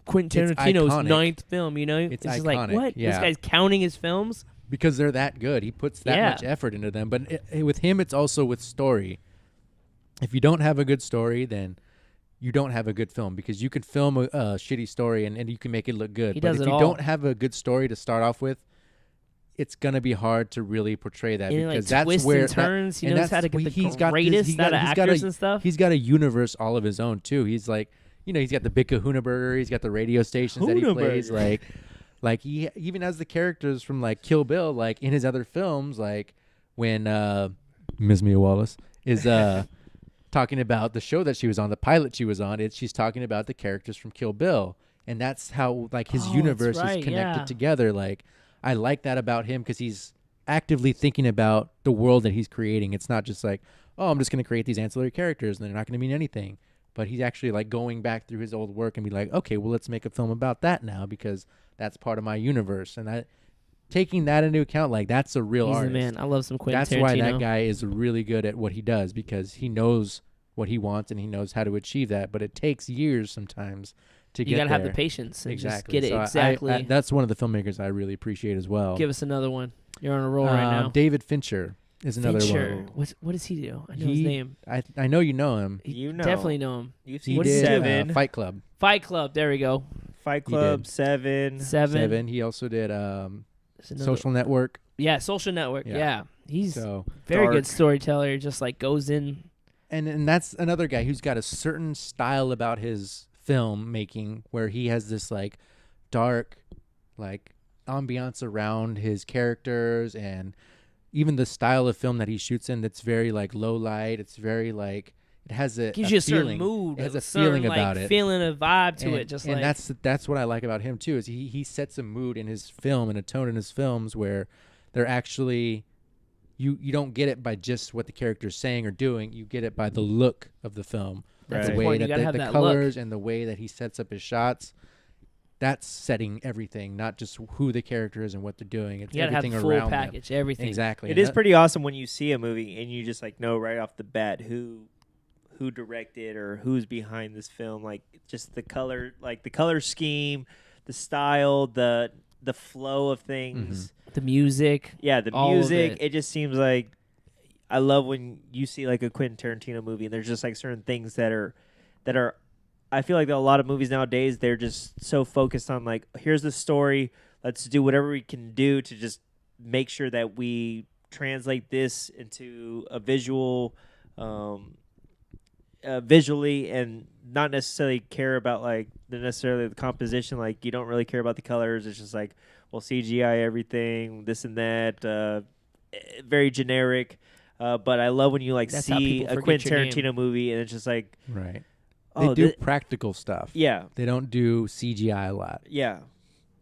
Quentin It's Tarantino's iconic. ninth film. It's just like iconic, what? This yeah. guy's counting his films. Because they're that good. He puts that Yeah. much effort into them. But with him, it's also with story. If you don't have a good story, then you don't have a good film, because you can film a shitty story and you can make it look good. He but does if it you all. don't have a good story to start off with, it's going to be hard to really portray that, And because like that's twists where and turns. He and knows how to that's- get the he's got this- greatest he's got- out of he's got actors a- and stuff. He's got a universe all of his own too. He's like, he's got the Big Kahuna Burger. He's got the radio stations that he Kahuna plays. Burger. Like he even has the characters from like Kill Bill, like in his other films, like when Miss Mia Wallace is talking about the show that she was on, the pilot she was on. She's talking about the characters from Kill Bill, and that's how like his Oh, that's universe right, is connected yeah. together. Like I like that about him, because he's actively thinking about the world that he's creating. It's not just like, I'm just going to create these ancillary characters and they're not going to mean anything. But he's actually like going back through his old work and be like, okay, well, let's make a film about that now, because that's part of my universe. And taking that into account, like that's a real He's artist. the man. I love some Quentin That's Tarantino. why that guy is really good at what he does, because he knows what he wants and he knows how to achieve that. But it takes years sometimes to get You gotta there. have the patience and just Exactly. get it So exactly. that's one of the filmmakers I really appreciate as well. Give us another one. You're on a roll right now. David Fincher is another Fincher. one. What does he do? I know his name. I know you know him. You know. Definitely know him. You've He seen did Seven. Fight Club. Fight Club. There we go. Fight He Club, did. Seven. Seven. He also did There's another- Social Network. Yeah, Social Network. Yeah. Yeah. He's So very Dark. good storyteller. Just like goes in. and that's another guy who's got a certain style about his film making where he has this like dark like ambiance around his characters, and even the style of film that he shoots in that's very like low light. It's very like it has a Gives you a certain feeling. mood. It has a certain, feeling like, about it. Feeling a vibe to and, it. Just and like that's what I like about him too, is he sets a mood in his film and a tone in his films where they're actually you don't get it by just what the character's saying or doing. You get it by the look of the film. That's The Right. the way point. You that gotta have the that colors and the way that he sets up his shots. That's setting everything, not just who the character is and what they're doing. It's you gotta have everything the full around package. them. Everything. Exactly. It And is that- pretty awesome when you see a movie and you just like know right off the bat who directed or who's behind this film. Like just the color scheme, the style, the flow of things. The music. Yeah, the All of music. it. It just seems like I love when you see like a Quentin Tarantino movie and there's just like certain things that are I feel like a lot of movies nowadays they're just so focused on like here's the story, let's do whatever we can do to just make sure that we translate this into a visual visually and not necessarily care about like the composition. Like you don't really care about the colors. It's just like, well, CGI everything, this and that, very generic. But I love when you like That's how see people a forget Quentin your name. Tarantino movie and it's just like, right. oh, They do practical stuff. yeah, They don't do CGI a lot. yeah,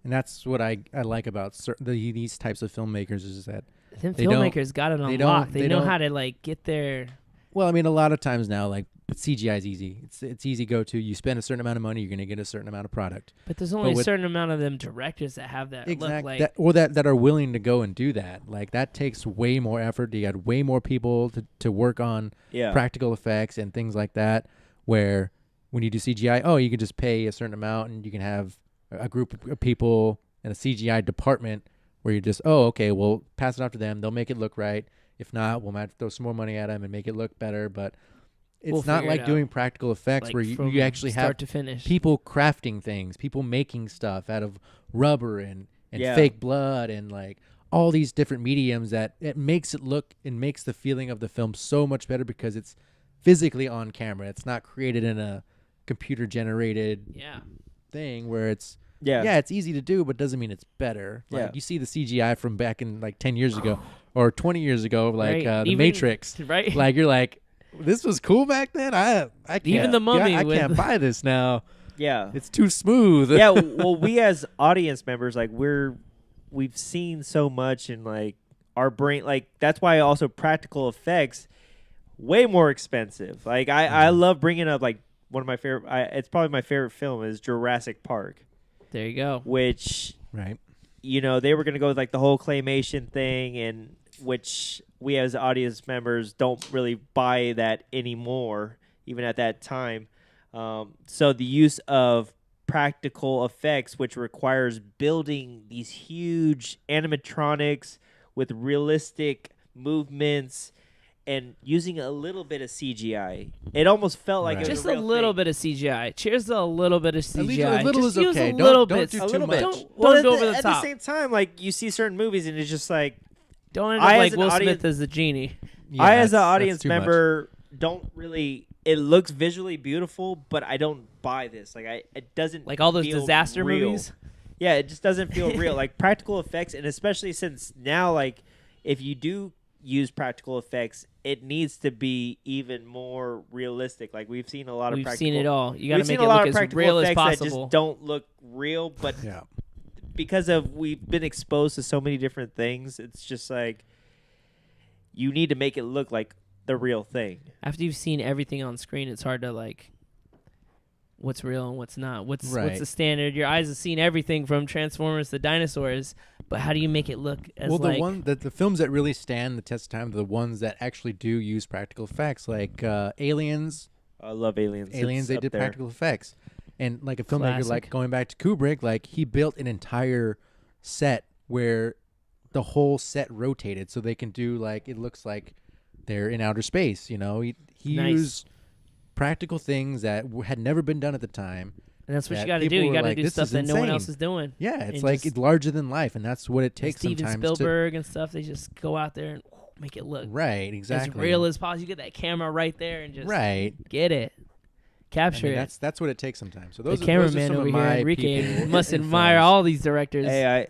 And that's what I like about these types of filmmakers is that, Them They don't- filmmakers got it on they lock. don't- They they know don't- how to like get there. well, I mean, a lot of times now, like CGI is easy. It's easy go to. You spend a certain amount of money, you're going to get a certain amount of product. But there's only a with- certain amount of them directors that have that look like. that are willing to go and do that. Like that takes way more effort. You got way more people to work on yeah. practical effects and things like that. Where when you do CGI, oh, you can just pay a certain amount and you can have a group of people in a CGI department where you just, oh, okay, we'll pass it off to them. They'll make it look right. If not, we'll might throw some more money at them and make it look better. But it's We'll not figure like it doing out. practical effects Like where from you actually start have to finish. people crafting things, people making stuff out of rubber and Yeah. fake blood and like all these different mediums that it makes it look and makes the feeling of the film so much better because it's physically on camera. It's not created in a computer generated Yeah. thing where it's Yeah. it's easy to do but doesn't mean it's better. Like Yeah. you see the CGI from back in like 10 years ago or 20 years ago like Right. the Even- Matrix. Right. Like you're like, this was cool back then. I can't, Even the Mummy I with- can't buy this now. Yeah. It's too smooth. Yeah, well, we as audience members, like we've seen so much in like our brain, like that's why also practical effects way more expensive. Like I love bringing up like one of my favorite. It's probably my favorite film is Jurassic Park, There you go. which Right. they were gonna go with like the whole claymation thing, and which we as audience members don't really buy that anymore, even at that time. So the use of practical effects, which requires building these huge animatronics with realistic movements and using a little bit of CGI, it almost felt like Right. it was Just a a real little thing. bit of CGI. Cheers to a little bit of CGI. At least a little Just is use okay. a Don't- little don't bit. do A too little bit. much. Don't Well, go over the at top. the same time, like you see certain movies and it's just like Don't end I, up as like an Will audience- Smith as the genie. Yeah, I, as an that's audience too much. member, don't really. It looks visually beautiful, but I don't buy this. Like, it doesn't Like all those feel disaster real. movies. Yeah, it just doesn't feel real. Like practical effects, and especially since now, like if you do use practical effects, it needs to be even more realistic. Like we've seen a lot of We've practical. seen it all. You got We've to make seen it a lot look of as practical real as effects that possible. just don't look real, but Yeah. because of we've been exposed to so many different things, it's just like you need to make it look like the real thing. After you've seen everything on screen, it's hard to like what's real and what's not. What's Right. the standard? Your eyes have seen everything from Transformers to dinosaurs, but how do you make it look as well, like the films that really stand the test of time are the ones that actually do use practical effects, like Aliens. I love Aliens. Aliens, It's they up did there. practical effects, and like a filmmaker, Classic. like going back to Kubrick, like he built an entire set where the whole set rotated, so they can do like it looks like they're in outer space. You know, he Nice. used practical things that had never been done at the time. and that's what that you got to people do. You were got to like, do "This stuff is that no one insane." else is doing. Yeah, it's And like just- it's larger than life, and that's what it takes Steven sometimes Spielberg and stuff, they just go out there and make it look to right exactly as real as possible. You get that camera right there and just right. get it, I capture mean, it. that's what it takes sometimes. So The those are cameraman some over of here, my Enrique, people must in admire films. all these directors. Hey,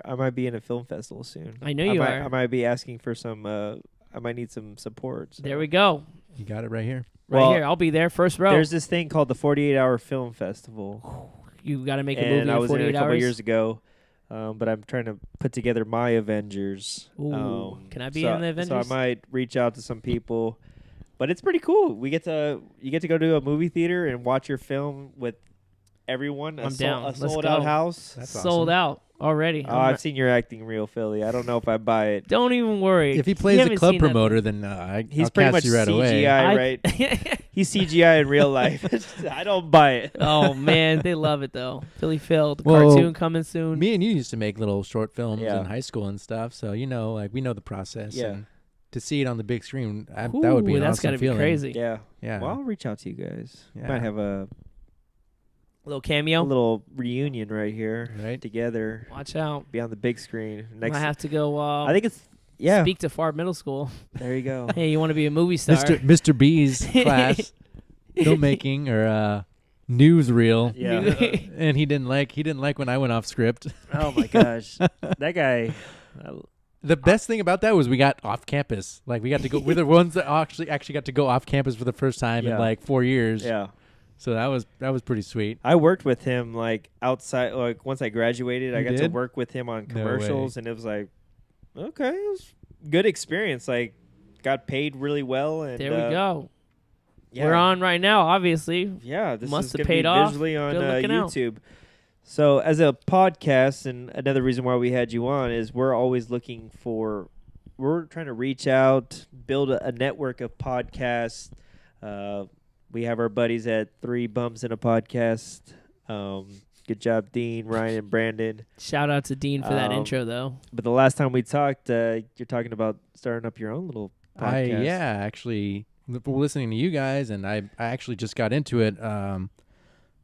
I might be in a film festival soon. I know you might, are. I might be asking for some. I might need some support. So. There we go. You got it right here. Right Well, here. I'll be there first row. There's this thing called the 48-hour film festival, You got to make a and movie I in was in it 48 a couple hours. years ago. But I'm trying to put together my Avengers. Ooh. Can I be so, in the Avengers? So I might reach out to some people. But it's pretty cool. You get to go to a movie theater and watch your film with everyone. I'm down. A Let's sold out go. house. That's Sold awesome. out already. Oh, I've seen your acting real, Philly. I don't know if I buy it. Don't even worry. If he You plays a haven't club seen that- promoter, then He's I'll pretty cast much you right away. CGI, right? He's CGI in real life. I don't buy it. Oh man, they love it though. Philly Phil, the Well, cartoon coming soon. Me and you used to make little short films Yeah. in high school and stuff, so like we know the process. Yeah. And to see it on the big screen, that Ooh, would be an that's awesome gotta feeling. be crazy. Yeah. Yeah. Well, I'll reach out to you guys. Yeah. Might have a Little cameo. little reunion right here Right. together. Watch out. Be on the big screen. Might have to go. I think it's speak to Far Middle School. There you go. Hey, you want to be a movie star? Mr. B's class, filmmaking or newsreel, Yeah. and he didn't like when I went off script. Oh my gosh, that guy. The best thing about that was we got off campus. Like we got to go. We're the ones that actually got to go off campus for the first time in Yeah. like 4 years. Yeah. So that was pretty sweet. I worked with him like outside. Like once I graduated, I You got to did? work with him on No commercials, and it was like, okay, it was good experience. Like, got paid really well, and There we go. Yeah, We're on right now, obviously. Yeah, this Must is have gonna paid be off. visually on Good looking out. YouTube. So, as a podcast, and another reason why we had you on is we're always looking for. We're trying to reach out, build a network of podcasts. We have our buddies at Three Bums in a Podcast. Good job, Dean, Ryan, and Brandon. Shout out to Dean for that intro, though. But the last time we talked, you're talking about starting up your own little podcast. Actually listening to you guys, and I actually just got into it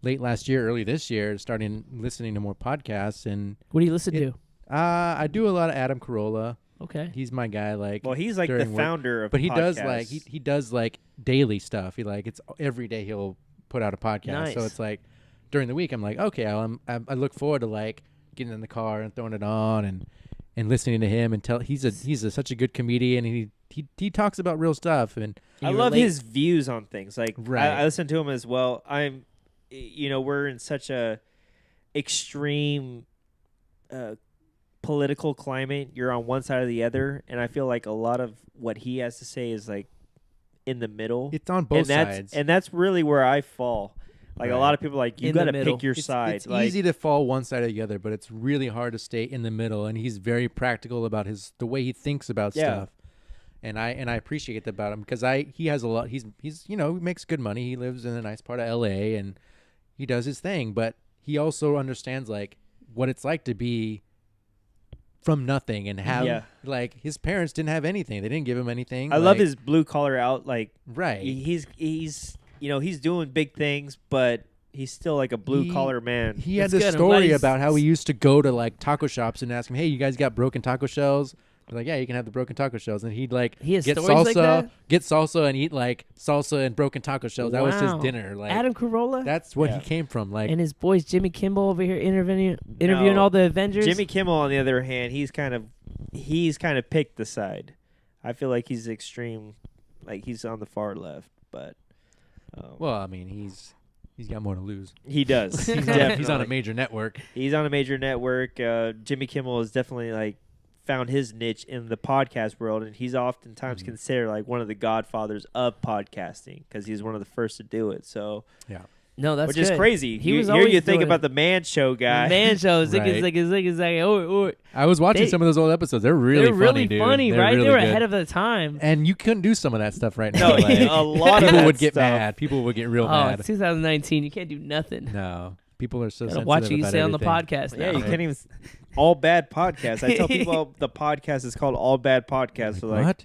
late last year, early this year, starting listening to more podcasts. And What do you listen to? I do a lot of Adam Carolla. Okay. He's my guy. Like, Well, he's like the during work. founder of but he does podcasts. like he does like daily stuff. He like it's every day he'll put out a podcast. So Nice. it's like during the week I'm like, okay, I look forward to like getting in the car and throwing it on and listening to him and he's such a good comedian, and he talks about real stuff, and I You love relate- his views on things. Like Right. I listen to him as well. We're in such a extreme political climate. You're on one side or the other, and I feel like a lot of what he has to say is like in the middle. it's on both sides. And that's really where I fall. Like a Right. lot of people are like you In the got to middle. pick your It's- side. It's like, easy to fall one side or the other, but it's really hard to stay in the middle. And he's very practical about the way he thinks about Yeah. stuff. And I appreciate that about him because he has a lot. He makes good money. He lives in a nice part of LA and he does his thing, but he also understands like what it's like to be from nothing and have Yeah. like his parents didn't have anything. They didn't give him anything. I love like- his blue collar out. Like right. he's he's doing big things, but he's still like a blue collar man. He had It's this good. I'm glad story he's- about how he used to go to like taco shops and ask him, "Hey, you guys got broken taco shells?" They're like, "Yeah, you can have the broken taco shells." And he'd like He has get stories salsa, like that? get salsa, and eat like salsa and broken taco shells. That was his Wow. dinner. Like Adam Carolla that's what Yeah. he came from. Like and his boys Jimmy Kimmel over here interviewing No. all the Avengers. Jimmy Kimmel, on the other hand, he's kind of picked the side. I feel like he's extreme, like he's on the far left, but well, I mean, he's got more to lose. he does. He's He's definitely on a major network. He's on a major network. Jimmy Kimmel has definitely like found his niche in the podcast world, and he's oftentimes considered like one of the godfathers of podcasting because he's one of the first to do it. So Yeah. No, that's which good. is crazy. He you, was here always you think doing about the man show guy. Man shows. Right. They I was watching some of those old episodes. They're really funny, dude. They're right? really They were good. ahead of their time. And you couldn't do some of that stuff right now. No, like, a lot of people that would get stuff. mad. People would get real Oh, mad. it's 2019. You can't do nothing. No, people are so Gotta sensitive watch what you about say on the everything. podcast Yeah, now. you can't even. All bad podcasts. I tell people the podcast is called All Bad Podcasts. So like What?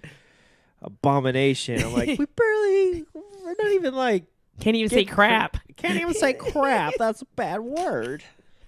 abomination. I'm like, we're not even like. Can't even say crap. Can't even say crap. That's a bad word.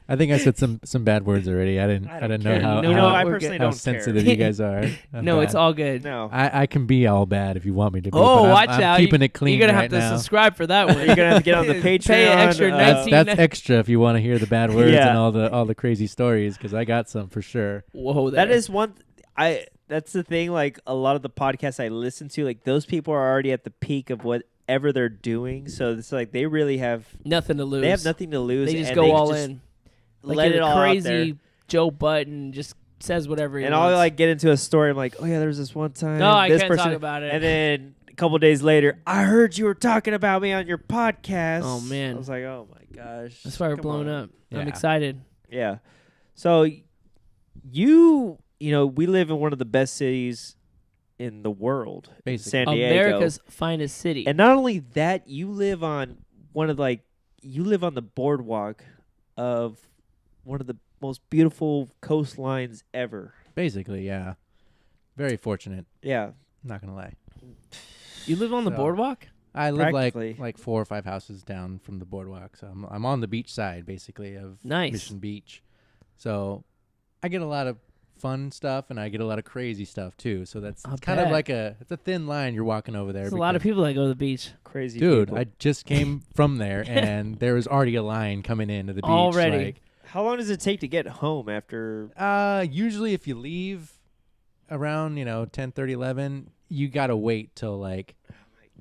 I think I said some bad words already. I didn't don't know care. how No, You know, how- I we're personally how don't sensitive care. you guys are. I'm No, bad. it's all good. No. I can be all bad if you want me to be. Oh, but watch I'm out. keeping it clean You're going to right have to now. subscribe for that one. You're gonna have to get on the Patreon. Pay an extra uh, 19 That's extra if you want to hear the bad words Yeah. and all the crazy stories, because I got some for sure. Whoa, That there. is one. That's the thing. Like a lot of the podcasts I listen to, like those people are already at the peak of whatever they're doing. So it's like they really have. nothing to lose. They have nothing to lose. They just and go they all just in. Like let you're it all out there. crazy Joe Button just says whatever he And wants. I'll like get into a story. I'm like, oh yeah, there was this one time. No, I this can't person, talk about it. And then a couple days later, I heard you were talking about me on your podcast. Oh, man. I was like, oh my gosh. That's why we're come blowing on. up. I'm Yeah. excited. Yeah. So you know, we live in one of the best cities in the world, Basically. San Diego. America's finest city. And not only that, you live on the boardwalk of one of the most beautiful coastlines ever. Basically, yeah. Very fortunate. Yeah. Not gonna lie. you live on the So- boardwalk? I live Practically. like 4 or 5 houses down from the boardwalk, so I'm on the beach side basically of Nice. Mission Beach. So I get a lot of fun stuff and I get a lot of crazy stuff too. So that's I'll kind of bet. like it's a thin line you're walking over there. There's a lot of because- people that go to the beach. Crazy Dude, people. I just came from there and there was already a line coming into the beach. Already. How long does it take to get home after? Usually if you leave around 10:30, 11, you gotta wait till like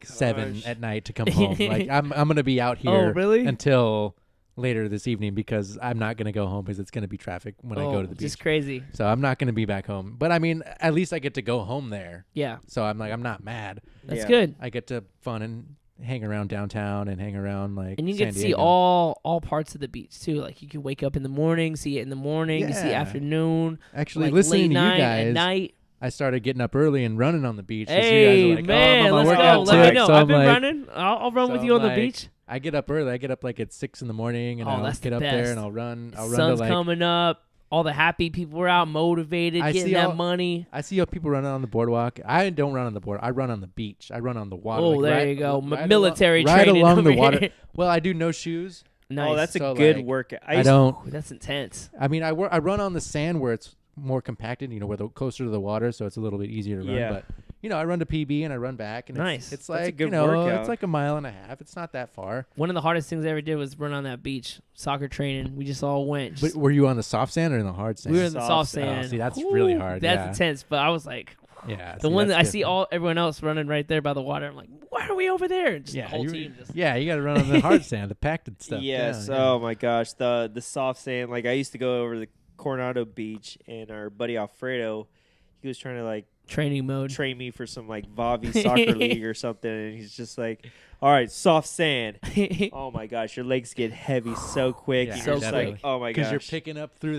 7 Gosh. at night to come home. Like I'm gonna be out here really? until later this evening because I'm not gonna go home because it's gonna be traffic when I go to the beach. Just crazy. So I'm not gonna be back home. But I mean, at least I get to go home there. Yeah, So I'm not mad. that's Yeah. good. I get to fun and hang around downtown and hang around like And you San get to see Diego. all parts of the beach too. Like you can wake up in the morning, see it in the morning, you see Yeah. afternoon, Actually, like listening late to you night, guys, at night. I started getting up early and running on the beach. 'cause Hey you guys are like, man, oh, I'm on let's my go. workout Let me tonight. know. So I've I'm been like- running. I'll run so with you on I'm the like, beach. I get up early. I get up like at 6 in the morning and Oh, I'll that's get the up there best. and I'll run. I'll run Sun's to like coming up. All the happy people are out, motivated, I getting see that all- money. I see how people running on the boardwalk. I don't run on the board. I run on the beach. I run on the water. Oh, like there right- you go. right Military along, right training along over the water. here. Well, I do no shoes. Nice. Oh, that's a So, good like, workout. I don't. Ooh, that's intense. I mean, I run on the sand where it's more compacted. Where the closer to the water, so it's a little bit easier to run. Yeah. But I run to PB and I run back, and Nice. It's That's a like good workout. it's like a mile and a half. It's not that far. One of the hardest things I ever did was run on that beach, soccer training. We just all went. But were you on the soft sand or in the hard sand? We were in the soft Soft sand. sand. Oh, see, that's really Ooh, hard, That's yeah. intense. But I was like, Yeah, the one that I see everyone else running right there by the water. I'm like, why are we over there? And just Yeah, the whole you team just. yeah, you got to run on the hard sand, the packed stuff. Yes. Yeah, Oh my gosh, the soft sand. Like I used to go over to the Coronado Beach, and our buddy Alfredo, he was trying to like Training mode. train me for some like Vavi soccer league or something, and he's just like, "All right, soft sand." Oh my gosh, your legs get heavy so quick. Yeah, You're so just quick. like, oh my because gosh. you're picking up through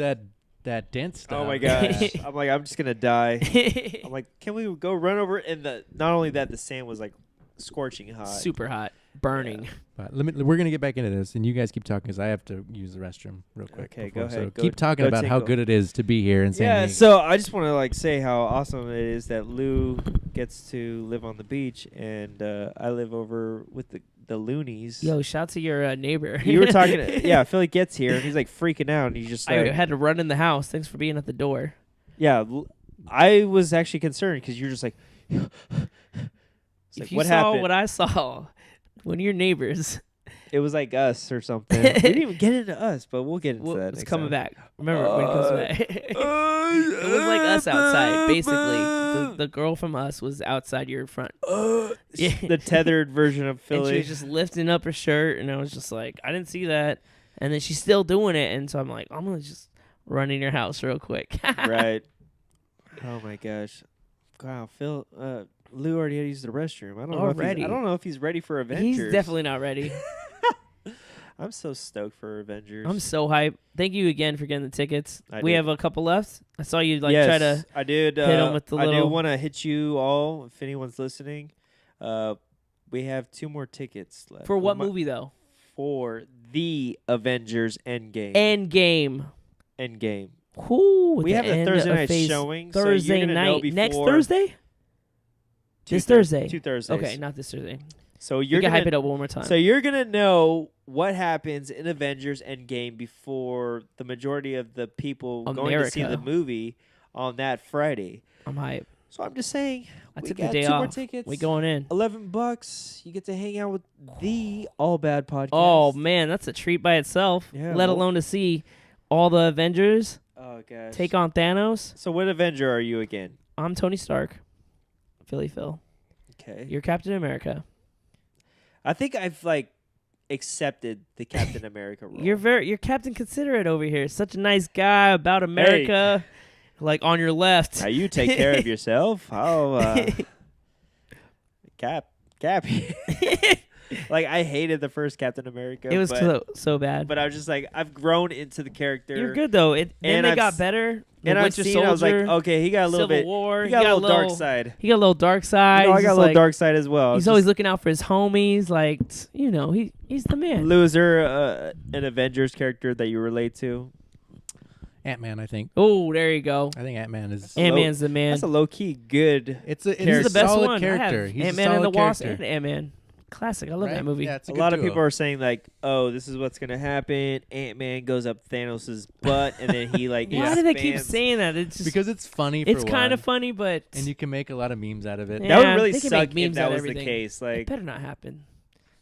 that dense stuff. Oh my gosh. I'm like, I'm just gonna die. I'm like, can we go run over it? And not only that, the sand was like scorching hot. Super hot, burning. But we're gonna get back into this, and you guys keep talking because I have to use the restroom real quick. Okay, before. go ahead. So Go- keep talking go about how tinkle. good it is to be here in San Yeah, Diego. so I just want to like say how awesome it is that Lou gets to live on the beach, and I live over with the loonies. Yo, shout to your neighbor. You were talking, yeah. Philly gets here, and he's like freaking out, and he's just I like, had to run in the house. Thanks for being at the door. yeah. I was actually concerned because you're just like, it's like, If you what saw happened? what I saw, one of your neighbors. It was like us or something. We didn't even get into us, but we'll get into Well, that. it's next coming time. back. Remember when it comes back? It was like us outside, basically. The girl from us was outside your front. Yeah. The tethered version of And she Philly. was just lifting up her shirt, and I was just like, I didn't see that. And then she's still doing it, and so I'm like, I'm gonna just run in your house real quick. Right. Oh my gosh. Wow, Phil. Lou already had to use the restroom. I don't know. Already? I don't know if he's ready for adventures. He's definitely not ready. I'm so stoked for Avengers. I'm so hyped. Thank you again for getting the tickets. I We did. have a couple left. I saw you yes, try to. I did. hit 'em with the I do little- want to hit you all if anyone's listening. We have 2 more tickets left. For what movie though? For the Avengers Endgame. Endgame. Endgame. Whoo, We have a end Thursday of night phase showing. so Thursday you're gonna know night. Next before Thursday? This Thurs- Thursday. 2 Thursdays. Okay, not this Thursday. So You you're can gonna hype it up one more time. So you're gonna know what happens in Avengers Endgame before the majority of the people going to see America. the movie on that Friday. I'm hyped. So I'm just saying, I we took the got day 2 more off. tickets. We going in. $11. You get to hang out with the All Bad podcast. Oh man, that's a treat by itself. Yeah, Let well- alone to see all the Avengers Oh gosh. take on Thanos. So what Avenger are you again? I'm Tony Stark. Philly Phil. Okay. You're Captain America. I think I've accepted the Captain America role. You're Captain Considerate over here. Such a nice guy about America. Like on your left. Now you take care of yourself. I'll Cap. I hated the first Captain America. It was but, so bad. but I was just I've grown into the character. You're good though. Then And they I've got s- better. The And I've Winter seen. Soldier, I was like, okay, he got a little Civil bit. War. He got a little dark side. He got a little dark side. You know, I He's got a just little like- dark side as well. He's Just always looking out for his homies. He's the man. loser. An Avengers character that you relate to. Ant-Man, I think. Oh, there you go. I think Ant-Man is. Ant-Man's the man. That's a low key good. It's a He's the best solid one. character. I have He's Ant-Man a and the solid Wasp character. and Ant-Man. Classic. I love Right? that movie. Yeah, it's A good lot of duo. people are saying oh, this is what's gonna happen. Ant-Man goes up Thanos' butt, and then he Why do they keep expands. saying that? It's just because it's funny. it's for kind of one, funny, but and you can make a lot of memes out of it. Yeah. That would really they can make suck if memes that out of was the everything. case. it better not happen.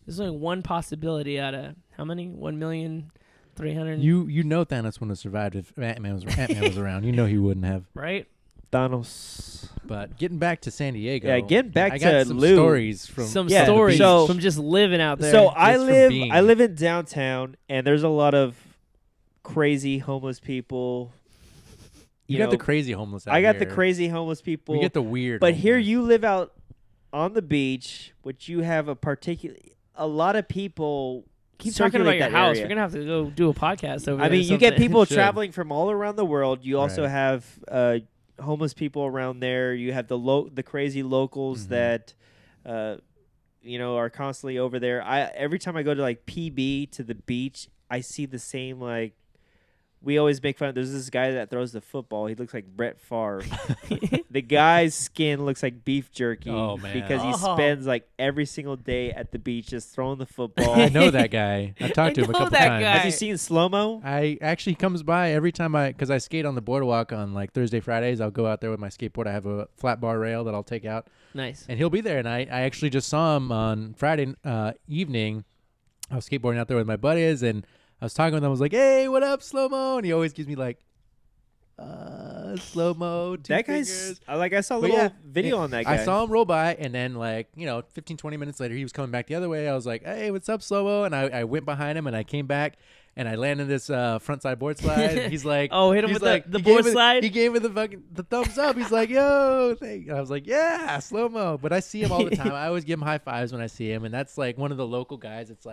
There's only one possibility out of how many? 1,300,000. You know Thanos wouldn't have survived if Ant-Man was around. You know he wouldn't have. right? Thanos. But getting back to San Diego. Yeah, getting back I got to some Lou. stories from Some Yeah, stories so- from just living out there. So I Just from live being- in downtown, and there's a lot of crazy homeless people. You know, got the crazy homeless out I got the here. crazy homeless people. We get the weird. But here homeless. you live out on the beach, which you have a lot of people. keep talking about circulate your that house. area. We're gonna have to go do a podcast over I there. mean, you get people Should. traveling from all around the world. You also Right. have homeless people around there. You have the crazy locals Mhm. that are constantly over there. Every time I go to PB to the beach, I see the same we always make fun. There's this guy that throws the football. He looks like Brett Favre. The guy's skin looks like beef jerky Oh, man. because he Oh. spends every single day at the beach just throwing the football. I know that guy. I've talked to him a know couple that times. guy. Have you seen Slow Mo? I actually comes by every time because I skate on the boardwalk on Thursday, Fridays. I'll go out there with my skateboard. I have a flat bar rail that I'll take out, nice. and he'll be there. And I actually just saw him on Friday evening. I was skateboarding out there with my buddies, and I was talking with him. I was like, "Hey, what up, Slow Mo?" And he always gives me Slow Mo. That guy's I saw a But little yeah, video on that guy. I saw him roll by, and then 15, 20 minutes later, he was coming back the other way. I was like, "Hey, what's up, Slow Mo?" And I went behind him, and I came back, and I landed this front side board slide. And he's like, Oh, hit him he's with like, the he board gave it- slide? He gave me the thumbs up. He's like, "Yo," thank. And I was like, "Yeah, Slow Mo." But I see him all the time. I always give him high fives when I see him, and that's one of the local guys. It's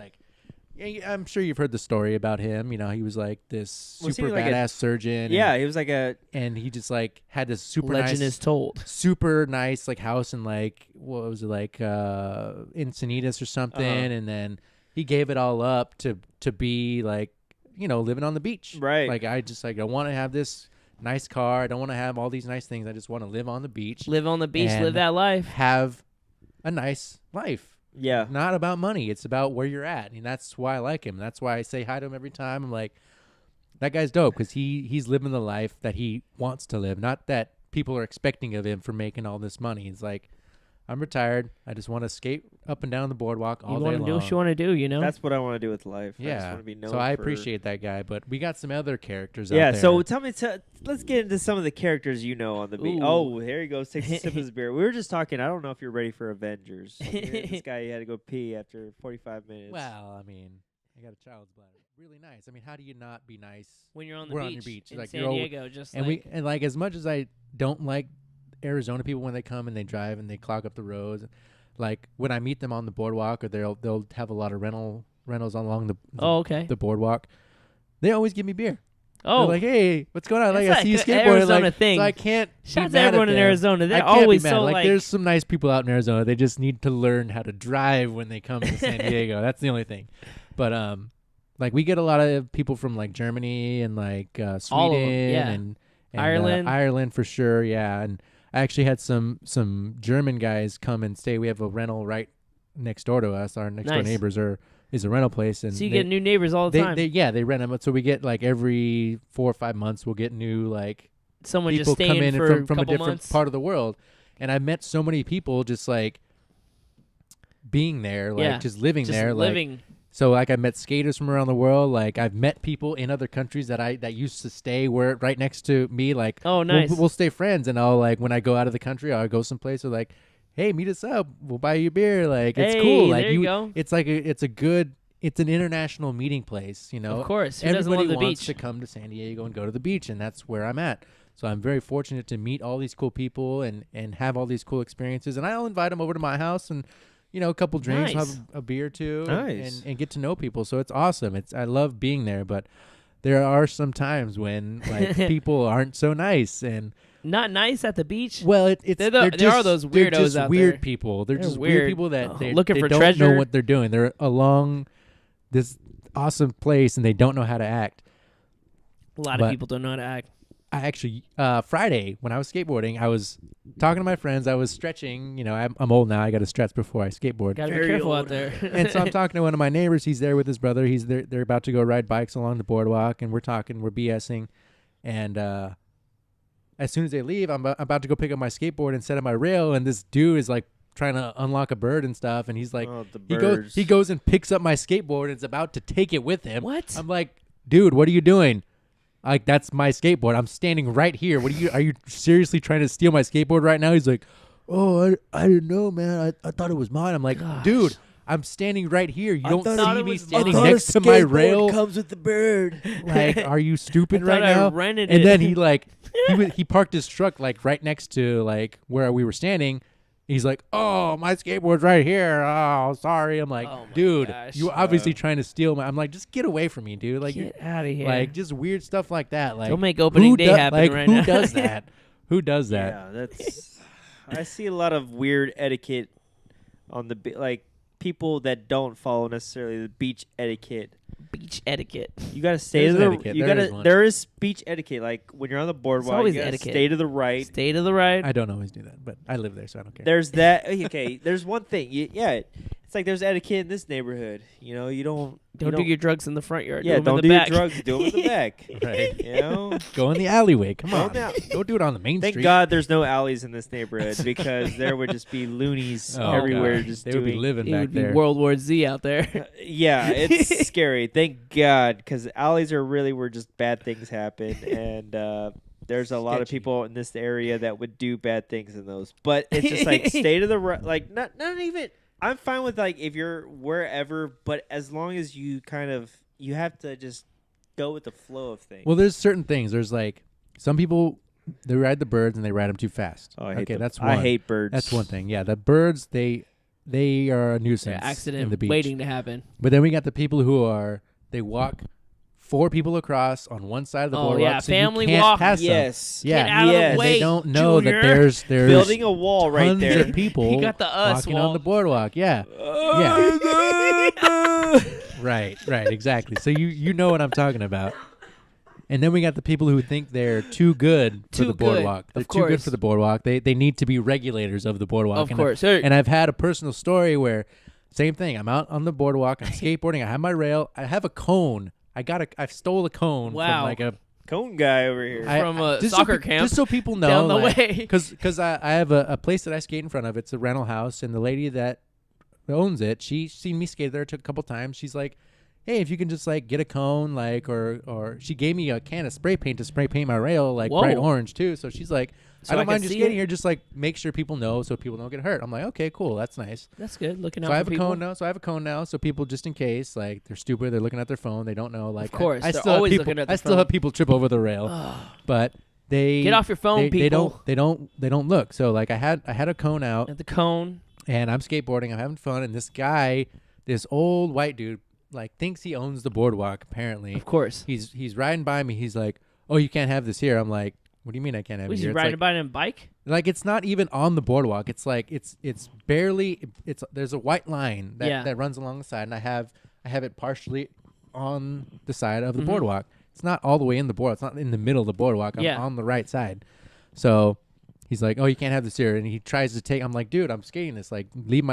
I'm sure you've heard the story about him. He was this Was he super like a- badass surgeon. Yeah, he was like a. and he just had this super Legend nice, is told. super nice house in what was it Encinitas or something, Uh-huh. and then he gave it all up to be living on the beach. Right. I just I want to have this nice car. I don't want to have all these nice things. I just want to live on the beach, Live on the beach, And- live that life. have a nice life. Yeah. Not about money. It's about where you're at, and that's why I like him. That's why I say hi to him every time. I'm like, that guy's dope because he's living the life that he wants to live, not that people are expecting of him for making all this money. He's like, I'm retired. I just want to skate up and down the boardwalk all You day want to long. do what you want to do, you know? That's what I want to do with life. I just Yeah. want to be known So I for- appreciate that guy, but we got some other characters out Yeah. there. So tell me, let's get into some of the characters you know on the beach. Ooh. Oh, here he goes. Takes a sip of his beer. We were just talking. I don't know if you're ready for Avengers. This guy had to go pee after 45 minutes. well, I mean, I got a child's bladder. Really nice. I mean, how do you not be nice? when you're on the we're beach, on your beach. in Like, San you're all- Diego, just And like, as much as I don't like Arizona people when they come and they drive and they clog up the roads, when I meet them on the boardwalk or they'll have a lot of rental rentals along okay. the boardwalk. They always give me beer. Oh, They're like, hey, what's going on? That's Like, I see you like a skateboarding. Arizona Like, thing. so I can't. shout out be to mad everyone at in them. Arizona. I They're can't always be mad. so like, like. there's some nice people out in Arizona. They just need to learn how to drive when they come to San Diego. That's the only thing. But like we get a lot of people from like Germany and like Sweden All of 'em, yeah. and Ireland. Ireland for sure. Yeah, and I actually had some German guys come and stay. We have a rental right next door to us. Our next door Nice. neighbors is a rental place, and So you get new neighbors all the time. they rent them. So we get like every 4 or 5 months we'll get new like Someone people just staying come in for from a a couple different months. part of the world, and I met so many people just like being there, like Yeah, just living just there, living. like so like I met skaters from around the world. Like I've met people in other countries that used to stay right next to me. Like Oh, nice. we'll stay friends, and I'll like when I go out of the country, I'll go someplace. Or like, hey, meet us up. We'll buy you a beer. Like it's Hey, cool. Like there you go. it's like it's an international meeting place. You know, Of course. Who doesn't everybody love the wants beach? to come to San Diego and go to the beach, and that's where I'm at. So I'm very fortunate to meet all these cool people and have all these cool experiences. And I'll invite them over to my house and, a couple drinks, Nice. have a beer or two, Nice. and get to know people. So it's awesome. I love being there, but there are some times when like people aren't so nice and. Not nice at the beach. Well, it's There they're there are just- those they're weirdos just out weird there. people. They're They're just weird. weird people that Oh, they looking for don't treasure. know what they're doing. They're along this awesome place and they don't know how to act. A lot but- of people don't know how to act. I actually Friday when I was skateboarding, I was talking to my friends. I was stretching. I'm old now. I got to stretch before I skateboard. Gotta be Very careful old. out there. And so I'm talking to one of my neighbors. He's there with his brother. They're about to go ride bikes along the boardwalk, and we're BSing. And as soon as they leave, I'm about to go pick up my skateboard and set up my rail, and this dude is like trying to unlock a bird and stuff, and he's like, Oh, the he birds. goes and picks up my skateboard and is about to take it with him. What? I'm like, dude, what are you doing? Like, that's my skateboard. I'm standing right here. Are you seriously trying to steal my skateboard right now? He's like, oh, I didn't know, man. I thought it was mine. I'm like, Gosh. dude, I'm standing right here. You don't thought see it me was standing mine. next to my rail. comes with the bird. Like, are you stupid I right thought I now? rented And it. then he parked his truck like right next to like where we were standing. He's like, oh, my skateboard's right here. Oh, sorry. I'm like, Oh my dude, gosh. you obviously trying to steal my. I'm like, just get away from me, dude. Like, Get out of here. like just weird stuff like that. Like, Don't make opening day happen like, right who now. does that? Who does that? Yeah, that's. I see a lot of weird etiquette on the like people that don't follow necessarily the beach etiquette. Beach etiquette. You gotta stay There's to the. etiquette. You There gotta. is one. There is beach etiquette. Like when you're on the boardwalk, always you gotta etiquette. stay to the right. Stay to the right. I don't always do that, but I live there, so I don't care. There's that. Okay, there's one thing. It's like there's etiquette in this neighborhood. You don't. Don't do your drugs in the front yard. Yeah, do 'em don't in do the your back. drugs. Do them in the back. Right. You know. Go in the alleyway. Come Go on. in the- Don't do it on the main Thank street. God there's no alleys in this neighborhood because there would just be loonies Oh, everywhere. God. Just they doing. would be living It back would be there. World War Z out there. Yeah, it's scary. Thank God, because alleys are really where just bad things happen, and there's a lot of Sketchy. people in this area that would do bad things in those. But it's just like stay to the right. Like not even. I'm fine with like if you're wherever, but as long as you you have to just go with the flow of things. Well, there's certain things. There's like some people they ride the birds and they ride them too fast. Oh, I hate okay, them. that's one. I hate birds. That's one thing. Yeah, the birds they are a nuisance in the Accident beach. waiting to happen. But then we got the people who they walk 4 people across on one side of the Oh, boardwalk. yeah, so family you can't walk. pass them. Yes. Yeah, Get out of the Yes. way, they don't know Junior. that there's Building a wall right tons there. of people He got the us walking wall. on the boardwalk. Yeah, right, exactly. So you know what I'm talking about. And then we got the people who think they're too good for Too the good, boardwalk. They're of too good course. for the boardwalk. They need to be regulators of the boardwalk. Of And course. And I've had a personal story where same thing. I'm out on the boardwalk. I'm skateboarding. I have my rail. I have a cone. I stole a cone Wow. from like a Cone guy over here. From a just soccer so, camp Just so people know, down the way. because I have a place that I skate in front of. It's a rental house, and the lady that owns it, she's seen me skate there a couple times. She's like, hey, if you can just like get a cone, like or she gave me a can of spray paint to spray paint my rail, like Whoa. bright orange too. So she's like, So I I don't can mind you see skating it? here. Just like make sure people know so people don't get hurt. I'm like, okay, cool, that's nice. That's good. Looking out So I for have a people. cone now. So I have a cone now. So people, just in case, like they're stupid, they're looking at their phone, they don't know. Like, Of course, I they're still have always people, looking at I their still phone. have people trip over the rail, but they Get off your phone, they people. They don't look. So like I had a cone out, At the cone. and I'm skateboarding. I'm having fun, and this guy, this old white dude, like thinks he owns the boardwalk. Apparently, Of course. he's riding by me. He's like, "Oh, you can't have this here." I'm like, "What do you mean I can't have it Was he here?" It's riding like, by on a bike? like it's not even on the boardwalk. It's like it's barely. It's there's a white line that runs along the side, and I have it partially on the side of the boardwalk. It's not all the way in the boardwalk. It's not in the middle of the boardwalk. I'm on the right side. So he's like, "Oh, you can't have this here," and he tries to take. I'm like, "Dude, I'm skating this. Like,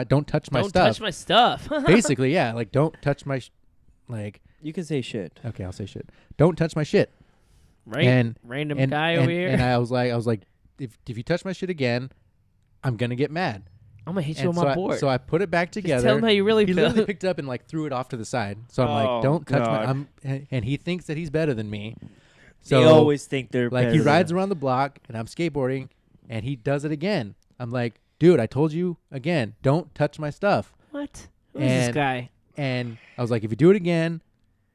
don't touch my stuff." Don't touch my stuff. Basically, yeah. Like, don't touch my like. You can say shit. Okay, I'll say shit. Don't touch my shit. Right. And Random guy over here. And I was like, if you touch my shit again, I'm gonna get mad. I'm gonna hit you And on my board. So I put it back together. Just tell him how you really he feel. literally picked it up and like threw it off to the side. So I'm like, don't touch my. And he thinks that he's better than me. So they always think they're like better he rides than around the block and I'm skateboarding, and he does it again. I'm like, dude, I told you again, don't touch my stuff. What? Who's this guy? And I was like, if you do it again,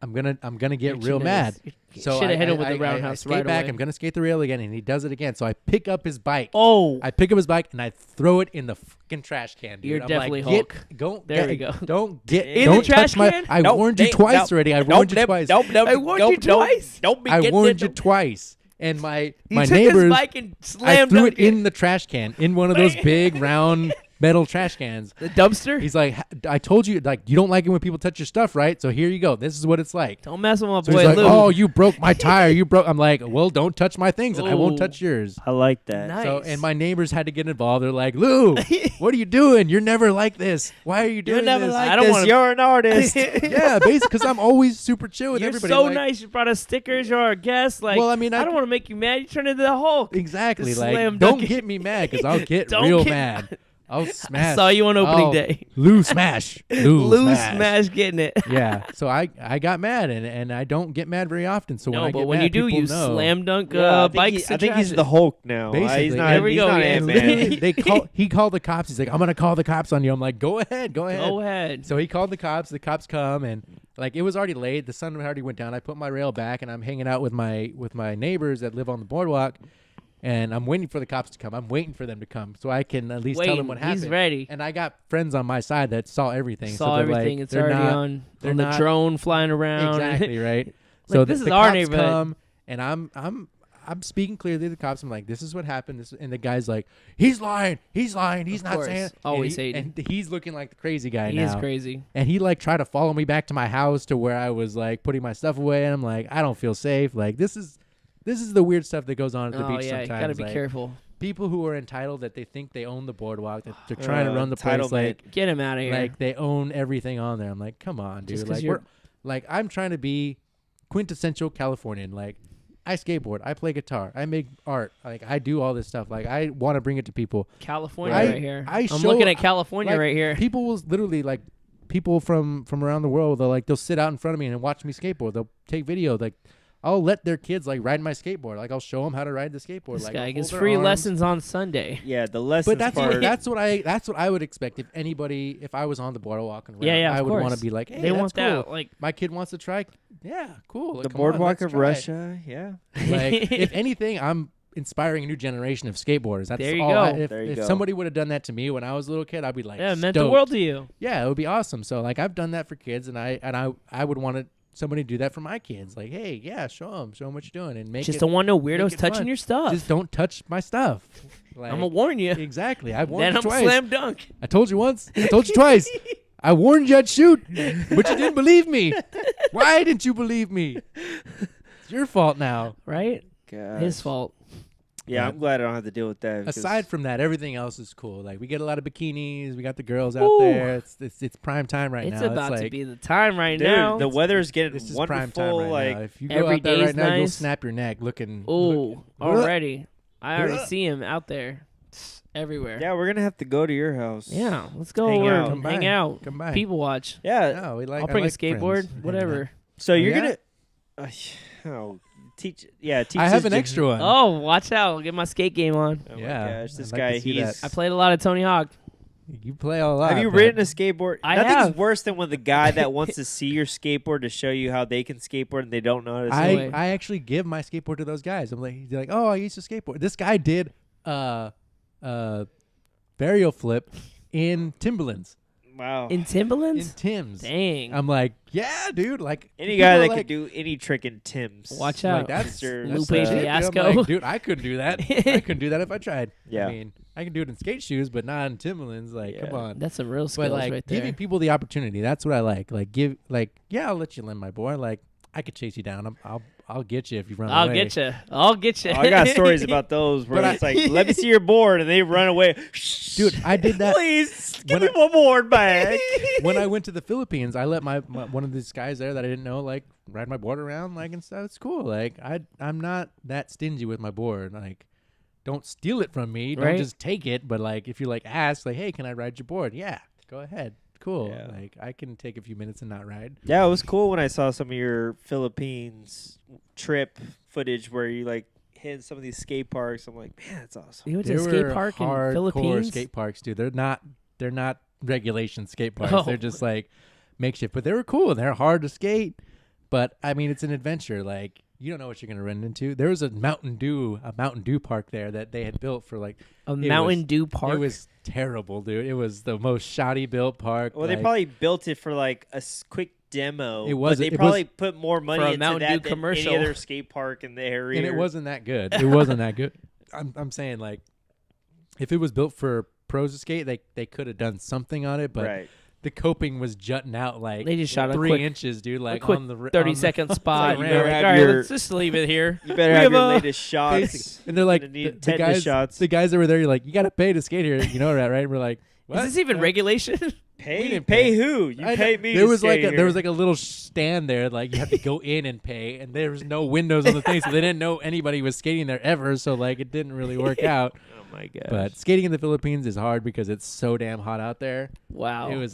I'm gonna get real mad. So should have hit him with the roundhouse skate right back. away. I'm gonna skate the rail again, and he does it again. So I pick up his bike. Oh, I pick up his bike and I throw it in the fucking trash can. Dude. You're I'm definitely like, Hulk. There we go. Don't get In don't the trash touch my. can? I warned you twice already. I warned you twice. I warned you twice. Don't be I getting warned you it. twice. And my He took neighbors, his bike and I slammed threw it it in the trash can, in one of those big round metal trash cans. the dumpster. He's like, I told you, like, you don't like it when people touch your stuff, right? So here you go. This is what it's like. Don't mess with my So boy he's like, Lou. oh, you broke my tire. You broke. I'm like, well, don't touch my things, and I won't Ooh. touch yours. I like that. Nice. So, and my neighbors had to get involved. They're like, Lou, what are you doing? You're never like this. Why are you doing You're never this? like I don't this. wanna- You're an artist. Yeah, basically, because I'm always super chill with You're everybody. so like, nice. You brought us stickers. You're our guest. Like, Well, I mean, I don't want to make you mad. You turn into the Hulk. Exactly. Just Like, slam don't dunk it. get me mad because I'll get Don't real get mad. I'll smash. I saw you on opening Oh, day. Lou smash. Lou Lou smash. smash getting it. Yeah. So I got mad, and I don't get mad very often. So when No, I but get when mad, you do, people you know. slam dunk Yeah, bikes. I think he's the Hulk now. Basically. He's not, There we he's go, not yeah. Ant-Man. He called the cops. He's like, I'm gonna call the cops on you. I'm like, go ahead. Go ahead. So he called the cops. The cops come, and like it was already late. The sun already went down. I put my rail back, and I'm hanging out with my neighbors that live on the boardwalk. And I'm waiting for the cops to come. I'm waiting for them to come so I can at least tell them what happened. He's ready. And I got friends on my side that saw everything. Saw so they're everything. Like, It's they're already not, on they're the not- drone flying around. Exactly right. Like, So this the is our cops neighborhood. come, and I'm speaking clearly to the cops. I'm like, this is what happened. And the guy's like, he's lying. He's lying. He's Of not course. saying. it." Always and hating. And he's looking like the crazy guy He now. is crazy. And he like tried to follow me back to my house to where I was like putting my stuff away. And I'm like, I don't feel safe. Like this is the weird stuff that goes on at the Oh beach yeah, you sometimes. gotta be like, careful. People who are entitled that they think they own the boardwalk, that they're trying to run the place entitlement. like Get him out of here. like they own everything on there. I'm like, come on, dude. Just 'cause Like you're- we're like I'm trying to be quintessential Californian. Like I skateboard, I play guitar, I make art. Like I do all this stuff. Like I want to bring it to people. California I- right here. I I'm show- looking at California Like, right here. People will literally like people from around the world. They'll sit out in front of me and watch me skateboard. They'll take video. Like I'll let their kids like ride my skateboard. Like I'll show them how to ride the skateboard. This like guy I'll gets hold their free arms. lessons on Sunday. Yeah, the lessons But that's part. that's what I would expect if anybody if I was on the boardwalk and around. Yeah, I of would want course. to be like, hey, They that's want cool. that. Like, My kid wants to try. Yeah, cool. Like, the come on, boardwalk let's of try. Russia. Yeah. Like, if anything, I'm inspiring a new generation of skateboarders. That's There you all. go. If There you if go. somebody would have done that to me when I was a little kid, I'd be like, yeah, it meant the stoked. world to you. Yeah, it would be awesome. So like, I've done that for kids, and I would want somebody to do that for my kids. Like, hey, yeah, show them what you're doing, and make Just it. don't want no make weirdos it touching fun. your stuff. Just don't touch my stuff. Like, I'm gonna warn you. exactly. I've warned Then you I'm twice. slam dunk. I told you once. I told you twice. I warned you I'd shoot, but you didn't believe me. Why didn't you believe me? It's your fault now. Right? God. His fault. Yeah, I'm glad I don't have to deal with that. 'cause Aside from that, everything else is cool. Like we get a lot of bikinis. We got the girls out Woo. there. It's prime time right It's now. about it's to like, be the time right dude, now. the weather's getting This is wonderful. prime time right like now. If you every go out there day's right now, you'll nice. snap your neck looking. Oh, look- already. I already see him out there. Everywhere. yeah, we're gonna have to go to your house. Yeah, let's go Hang over out. and Come hang by. out. Come by. People watch. Yeah. No, we like. I'll bring I like a skateboard, friends. whatever. So you're yeah? gonna. Oh, teach. Yeah, teach. I have this an gen- extra one. Oh, watch out. I'll get my skate game on. Oh Yeah, my gosh, this I'd like guy. to see He's. that. I played a lot of Tony Hawk. You play a lot. Have you but- ridden a skateboard? I Nothing's have. worse than when the guy that wants to see your skateboard to show you how they can skateboard and they don't know how to I- skateboard. I actually give my skateboard to those guys. I'm like, they're like, oh, I used to skateboard. This guy did burial flip in Timberlands. Wow. In Timberlands? in Tim's. Dang. I'm like, yeah, dude. Like Any people guy are that like, could do any trick in Tim's. Watch like out. that's Mr. that's Lupe legit, dude. I'm Fiasco. like, dude, I couldn't do that. I couldn't do that if I tried. Yeah. I mean, I can do it in skate shoes, but not in Timberlands. Like, come Yeah. on. That's some real skills But like right there. giving people the opportunity, that's what I like. Like yeah, I'll let you lend my board. Like I could chase you down. I'll get you if you run I'll away. get you. I'll get you. Oh, I got stories about those where But it's like, let me see your board, and they run away. Dude, I did that. Please, give When me my board back. When I went to the Philippines, I let my one of these guys there that I didn't know like ride my board around like and stuff. It's cool. Like I'm not that stingy with my board. Like don't steal it from me. Don't Right. just take it. But like if you like ask like, hey, can I ride your board? Yeah, go ahead. Cool. Yeah. Like I can take a few minutes and not ride. Yeah, it was cool when I saw some of your Philippines trip footage where you like hit some of these skate parks. I'm like, man, that's awesome. You went to There a skate were park in hardcore Philippines? skate parks, dude. They're not regulation skate parks. Oh. They're just like makeshift, but they were cool. They're hard to skate, but I mean, it's an adventure. Like you don't know what you're gonna run into. There was a Mountain Dew park there that they had built for like A it Mountain was- Dew park? It was terrible, dude. It was the most shoddy built park. Well, they like- probably built it for like a quick demo. It but was- they it probably was- put more money For a into Mountain that Dew than commercial. any other skate park in the area. and it wasn't that good. It wasn't that good. I'm saying like, if it was built for pros to skate, they could have done something on it, but. right. The coping was jutting out like They just shot a 3 quick- inches, dude. Like quick on the 30-second spot. you You're better like, have all right, your- let's just leave it here. You better We have have your a- latest shots. and they're like Gonna need the tetanus guys. shots. The guys that were there, you're like, you got to pay to skate here. You know that, right? We're like, what? Is this even regulation? We Pay didn't pay pay. who? You I pay know. me. There to was like skate there was here. like a little stand there, like you have to go in and pay, and there was no windows on the thing, so they didn't know anybody was skating there ever. So like it didn't really work out. Oh my god. But skating in the Philippines is hard because it's so damn hot out there. Wow. It was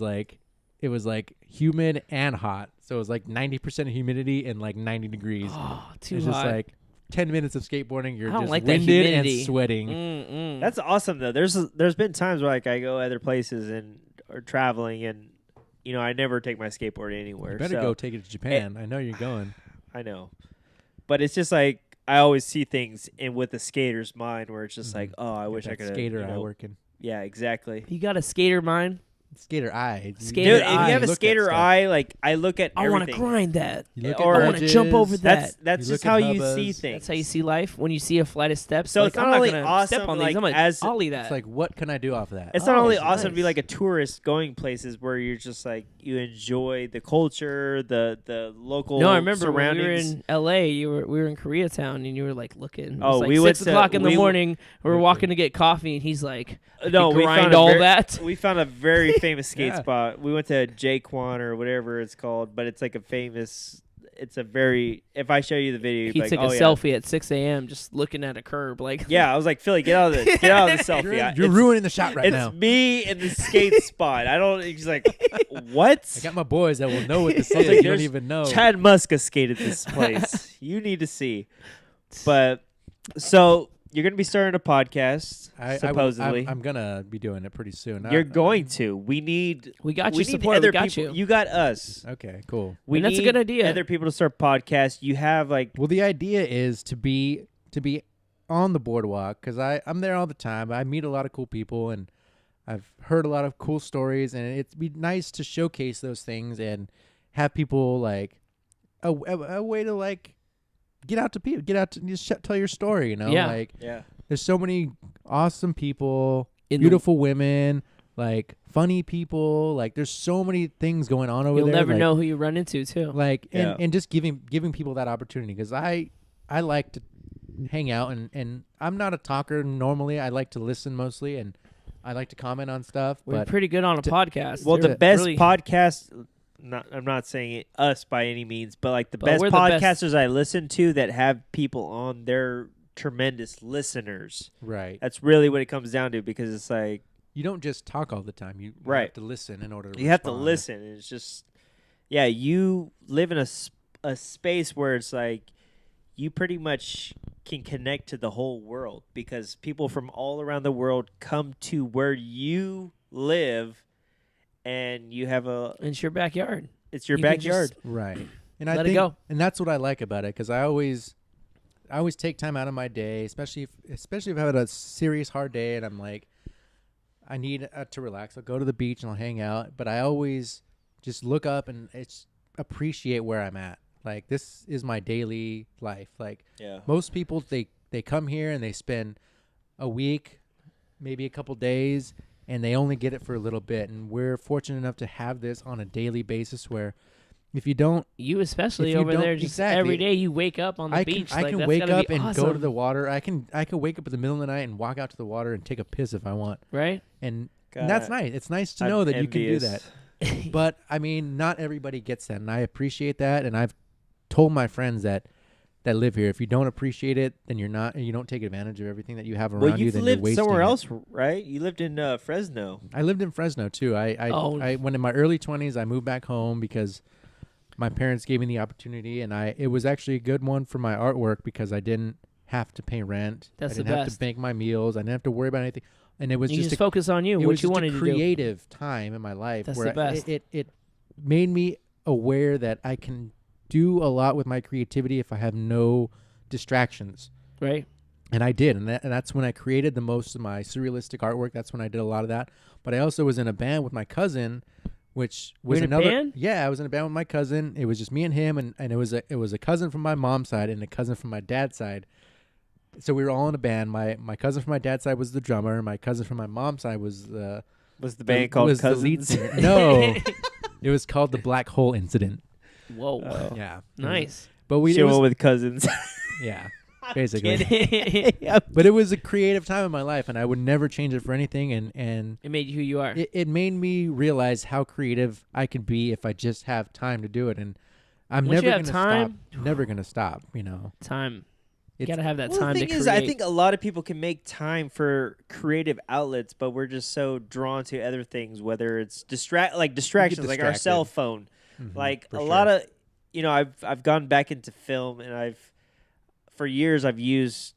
like humid and hot. So it was like 90% humidity and like 90 degrees. Oh, too It's hot. just like 10 minutes of skateboarding. You're I don't just like that winded humidity. and sweating. Mm-mm. That's awesome though. There's been times where like I go other places and or traveling and I never take my skateboard anywhere. You better so go take it to Japan. I know you're going. I know. But it's just like I always see things in with the skater's mind where it's just like, oh, I wish I That could skater eye working. Yeah, exactly. You got a skater mind? Skater eye. Skater Dude, if eye. you have a look at skater stuff. ide, like I look at I want to everything. grind that. You look Or- at I wanna jump over ledges. that. That's You just look how at you hubbas. see things. That's how you see life. When you see a flight of steps, So like, it's not I'm not only gonna awesome, step on like, these. I'm gonna as- ollie that. It's like, what can I do off of that? It's not Oh, only it's awesome to be nice. like a tourist going places where you're just like you enjoy the culture, the local. No, I remember when we were surroundings. in L.A. We were in Koreatown, and you were like looking. It Oh, was like we went 6:00 to- in the we- morning. We were walking to get coffee, and he's like, No, we grind found a all ver- that. We found a very famous skate Yeah. spot. We went to Jaquan or whatever it's called, but it's like a famous. It's a very. If I show you the video, you'd He be took like, a oh, yeah. selfie at 6 a.m. just looking at a curb, like Yeah, I was like, Philly, get out of the selfie. You're, I- you're it's- ruining the shot right It's now. me in the skate spot. I don't. He's like, what? I got my boys that will know what this I was is. like, You don't there's even know. Chad Muska skated this place. You need to see. But so you're gonna be starting a podcast, supposedly. I'm gonna be doing it pretty soon. You're going to. We need. we got we you need support. other We got people. you. You got us. Okay, cool. We And that's a need good idea. Other people to start podcasts. You have like. Well, the idea is to be on the boardwalk because I'm there all the time. I meet a lot of cool people and I've heard a lot of cool stories, and it'd be nice to showcase those things and have people like a way to like get out to people, just tell your story. Yeah. Like Yeah. there's so many awesome people, In the- beautiful women, like funny people. Like there's so many things going on over You'll there. never like, know who you run into, too. like Yeah. and just giving people that opportunity because I like to hang out and I'm not a talker normally. I like to listen mostly and I like to comment on stuff. We're but pretty good on a to- podcast. Well, They're the best really- podcast. I'm not saying it us by any means, but like the But best we're the best. podcasters I listen to that have people on, they're tremendous listeners. right, That's really what it comes down to because it's like you don't just talk all the time. You Right. have to listen in order to you have to respond. listen. And it's just, yeah, you live in a space where it's like you pretty much can connect to the whole world because people from all around the world come to where you live, and you have It's your backyard. it's your You can backyard. Right. And Let I it think, go. and that's what I like about it because I always take time out of my day, especially if I had a serious hard day and I'm like, I need to relax, I'll go to the beach and I'll hang out. But I always just look up and appreciate where I'm at. Like, this is my daily life. Like, most people, they come here and they spend a week, maybe a couple days, and they only get it for a little bit. And we're fortunate enough to have this on a daily basis where if you don't... You especially over there, just every day you wake up on the beach. I can wake up and go to the water. I can wake up in the middle of the night and walk out to the water and take a piss if I want. Right? And that's nice. It's nice to know that you can do that. But, I mean, not everybody gets that, and I appreciate that. And I've told my friends that live here, if you don't appreciate it, then you don't take advantage of everything that you have around you, then you're wasting it. Well, you lived somewhere else, right? You lived in Fresno. I lived in Fresno, too. I when in my early 20s, I moved back home because my parents gave me the opportunity, and it was actually a good one for my artwork because I didn't have to pay rent. That's I didn't the have best. to make my meals. I didn't have to worry about anything. And it was you just focus on you, what you wanted to do. It was a creative time in my life. That's where the best. It made me aware that I can do a lot with my creativity if I have no distractions. Right. And I did. And that's when I created the most of my surrealistic artwork. That's when I did a lot of that. But I also was in a band with my cousin, which was another band? Yeah, I was in a band with my cousin. It was just me and him, and it was a cousin from my mom's side and a cousin from my dad's side. So we were all in a band. My cousin from my dad's side was the drummer. My cousin from my mom's side was the band called Cousins? The lead singer. No, it was called the Black Hole Incident. Whoa. Yeah. Nice. But we went with Cousins. Yeah. Basically. But it was a creative time in my life, and I would never change it for anything. And it made you who you are. It made me realize how creative I could be if I just have time to do it. And I'm Once never you going have to time, stop. Never going to stop, you know. Time. You got to have that Well, time the to thing create. is, I think a lot of people can make time for creative outlets, but we're just so drawn to other things, whether it's distractions, like our cell phone. Mm-hmm, like a lot of, I've gone back into film, and for years I've used,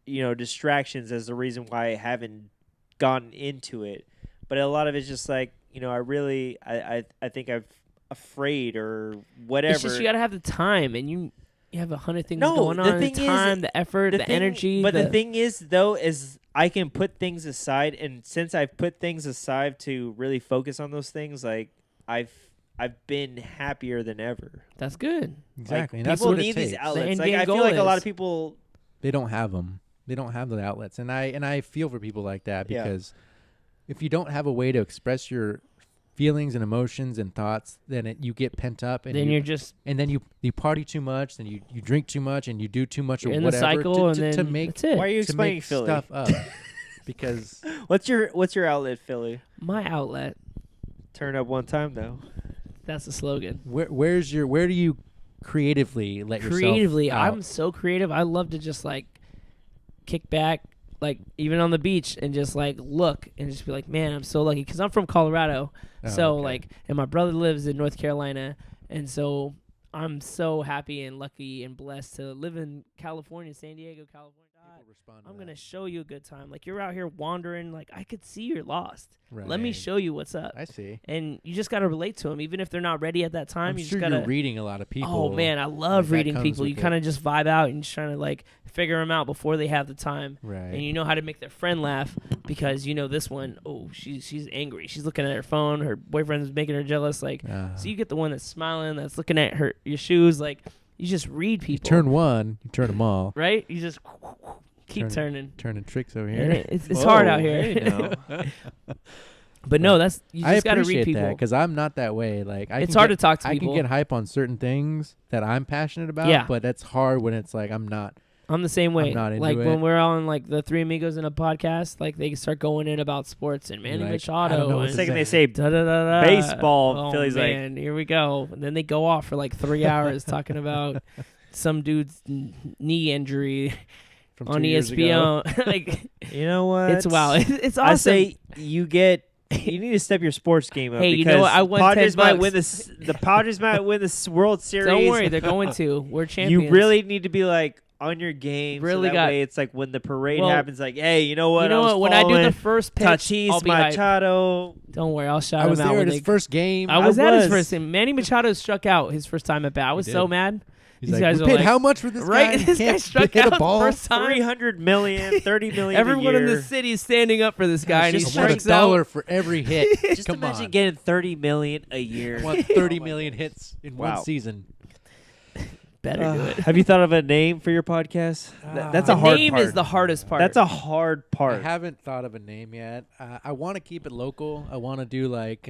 distractions as the reason why I haven't gotten into it. But a lot of it's just like, I think I'm afraid or whatever. It's just you got to have the time, and you have 100 things going on. The time, the effort, the energy. But the thing is, though, is I can put things aside, and since I've put things aside to really focus on those things, like I've been happier than ever. That's good. Exactly. Like, and people that's what need it takes. these outlets. The Like I end feel goal like a lot is- of people. They don't have them. They don't have the outlets, and I feel for people like that because if you don't have a way to express your feelings and emotions and thoughts, then you get pent up, and then you party too much, then you drink too much, and you do too much you're or in whatever the cycle, to and then make that's it. Why are you to explaining make Philly? stuff up. Because What's your outlet, Philly? My outlet. Turn up one time though. That's the slogan. where do you creatively let Creatively, yourself out? I'm so creative. I love to just like kick back, like even on the beach, and just like look and just be like, man, I'm so lucky because I'm from Colorado. So okay. like, and my brother lives in North Carolina, and so I'm so happy and lucky and blessed to live in California, San Diego, California. I'm going to show you a good time. Like, you're out here wandering. Like, I could see you're lost. Right. Let me show you what's up. I see. And you just got to relate to them. Even if they're not ready at that time, I'm you sure just got to. you're reading a lot of people. Oh, man, I love that reading comes people. with You it. kind of just vibe out and just trying to, like, figure them out before they have the time. Right. And you know how to make their friend laugh because you know this one, she's angry. She's looking at her phone. Her boyfriend's making her jealous. Like, so you get the one that's smiling, that's looking at your shoes. Like, you just read people. You turn one, you turn them all. Right? You just keep turning. Turning tricks over And here. it's hard out here. Hey, no. But no, you I just got to read appreciate people. that because I'm not that way. Like, It's hard to talk to I people. can get hype on certain things that I'm passionate about. Yeah. But that's hard when it's like I'm not. I'm the same way. I'm not into like it. when we're on like the Three Amigos in a podcast, like they start going in about sports and Manny Like, I Machado. don't know what and The second they say. say da-da-da-da. baseball, Oh, Philly's like, man, here we go. And then they go off for like 3 hours talking about some dude's knee injury From on 2 years ago. ESPN. Like, you know what? it's wild. It's awesome. I say you need to step your sports game up. Hey, you because know what? I won Padres $10 might win the Padres might win the World Series. Don't worry, they're going to. We're champions. You really need to be like on your game. Really so that way it's like when the parade Well, happens, like, hey, you know what? You know what? When I do the first pitch, Tatis I'll be hyped. Machado. Don't worry, I'll shout I was him out. there when at his first game. I was at his was. first game. Manny Machado struck out his first time at bat. I was so mad He's These like, guys we are paid like- how much for this right? guy? This guy Can't struck hit out a ball. the first time. 300 million, 30 million Everyone a in year. the city is standing up for this guy, and he just I want strikes a dollar out. for every hit. Just Come imagine on. getting 30 million a year. I want 30 million hits in Wow. one season. Better do it. Have you thought of a name for your podcast? That's The a hard name part. is the hardest part. That's a hard I part. haven't thought of a name yet. I want to keep it local. I want to do like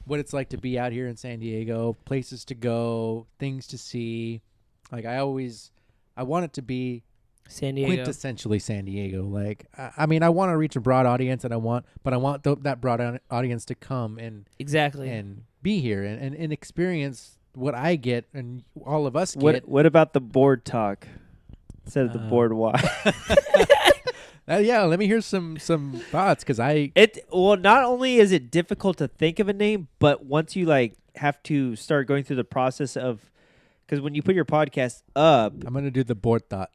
what it's like to be out here in San Diego, places to go, things to see. Like I want it to be San Diego. quintessentially San Diego. Like I mean, I want to reach a broad audience, and I want that broad audience to come Exactly. and be here and experience what I get and all of us get. What about the board talk instead of the boardwalk? Yeah, let me hear some thoughts because Well, not only is it difficult to think of a name, but once you like have to start going through the process of, because when you put your podcast up, I'm gonna do the board thought.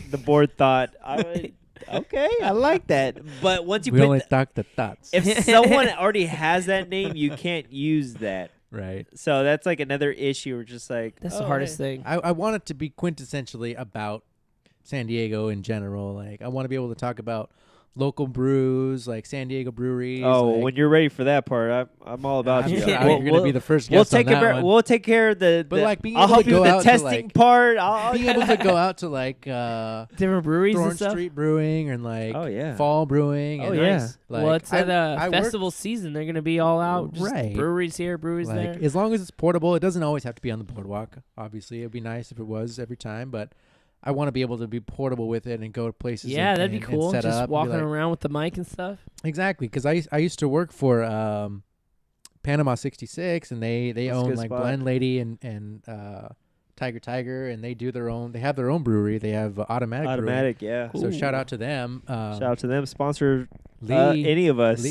the board thought, okay, I like that. But once you We only put, talk the thoughts, if someone already has that name, you can't use that. right? So that's like another issue. We're just like That's the hardest hey. thing. I want it to be quintessentially about San Diego in general. Like I want to be able to talk about local brews, like San Diego breweries. Oh, like, when you're ready for that part, I'm all about I'm you. sure We'll- you're gonna be the first We'll guest on take that care. one. We'll take care of the. But, like, being I'll able help to you go with the out to, testing like, part. I'll being able to go out to like Different breweries and Thorn stuff. Street Brewing and like Oh, yeah. Fall Brewing. Oh, and yeah. Nice. Like, Well, it's at I worked- festival season. They're gonna be all out. Just Right. breweries here, breweries like there. as long as it's portable, it doesn't always have to be on the boardwalk. Obviously, it'd be nice if it was every time, but I want to be able to be portable with it and go to places. Yeah, and, that'd be and cool. set Just up and be walking like- around with the mic and stuff. Exactly, because I used to work for Panama 66, and they That's a own good like spot. Blend Lady and Tiger, and they do their own. They have their own brewery. They have Automatic. Brewing. automatic. Yeah. Cool. So shout out to them. Shout out to them. Sponsor Lee, any of us.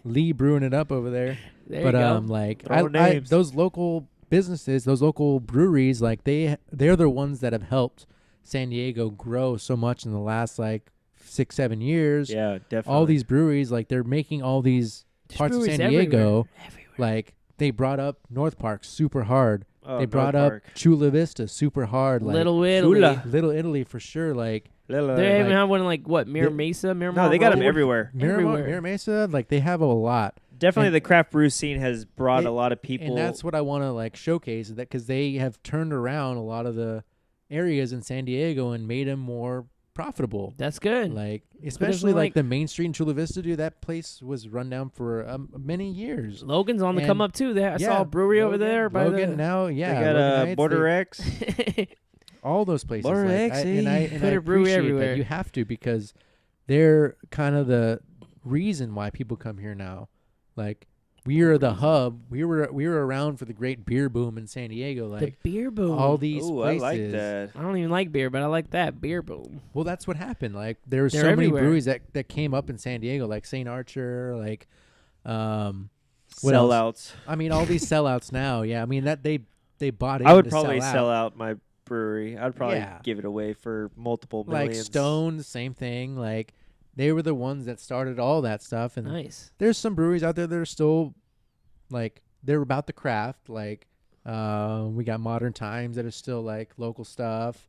Lee brewing it up over there. There But you go. like Throw I names. those local businesses, those local breweries, like they're the ones that have helped San Diego grow so much in the last like 6-7 years. Yeah, definitely. All these breweries, like they're making all these There's parts of breweries San Diego. Everywhere. Like they brought up North Park super hard. Oh, They brought North up Park. Chula Vista super hard. Like Little Italy. Chula. Little Italy for sure. Like Little- They even like- have one in like what Mira They- Mesa, Miramar. no, they got them Road? everywhere. Miramar, Everywhere. Mira Mesa, like they have a lot. Definitely, And- the craft brew scene has brought And- a lot of people. And that's what I want to like showcase, that because they have turned around a lot of the areas in San Diego and made them more profitable. That's good. Like especially like- like the Main Street in Chula Vista, dude. That place was run down for many years. Logan's on the and- come up too. There, I saw Yeah, a brewery over Logan- there by Logan the. now, they yeah. got Logan Heights, Border they- X. all those places. Border like, X, and I Put a brewery appreciate everywhere. that. You have to, because they're kind of the reason why people come here now. Like we are the hub. We were around for the great beer boom in San Diego. the Like beer boom. all these Ooh, I places. like that. I don't even like beer, but I like that beer boom. Well, that's what happened. Like there were They're so everywhere. many breweries that came up in San Diego, like St. Archer, like what else? Sellouts. I mean, all these sellouts now. Yeah, I mean that they bought it. I would to probably sell sell out. out my brewery. I'd probably Yeah. give it away for multiple Like millions. Stone, same thing. Like they were the ones that started all that stuff. And Nice. there's some breweries out there that are still like they're about the craft. Like we got Modern Times that are still like local stuff.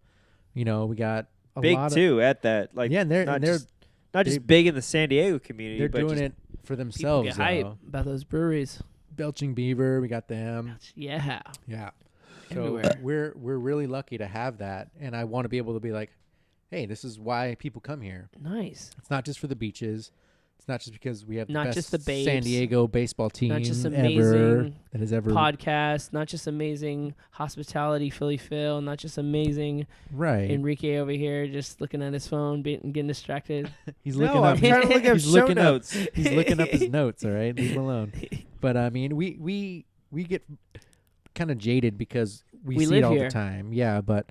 You know, we got a Big lot too at that. Like yeah, and they're not and they're just not they- just big in the San Diego community, they're but doing just it for People themselves. get hype though. about those breweries. Belching Beaver, we got them. Yeah. Yeah. Everywhere. So we're really lucky to have that, and I want to be able to be like, hey, this is why people come here. Nice. It's not just for the beaches. It's not just because we have Not the best just the babes. San Diego baseball team Not just ever amazing that has ever Podcast, not just amazing hospitality, Philly Phil, not just amazing right. Enrique over here just looking at his phone, getting distracted. He's no, looking I'm up. trying to look up he's show looking notes. Up, he's looking up his notes. All right, leave him alone. But I mean, we get kind of jaded because we We see it live all here. the time. Yeah, but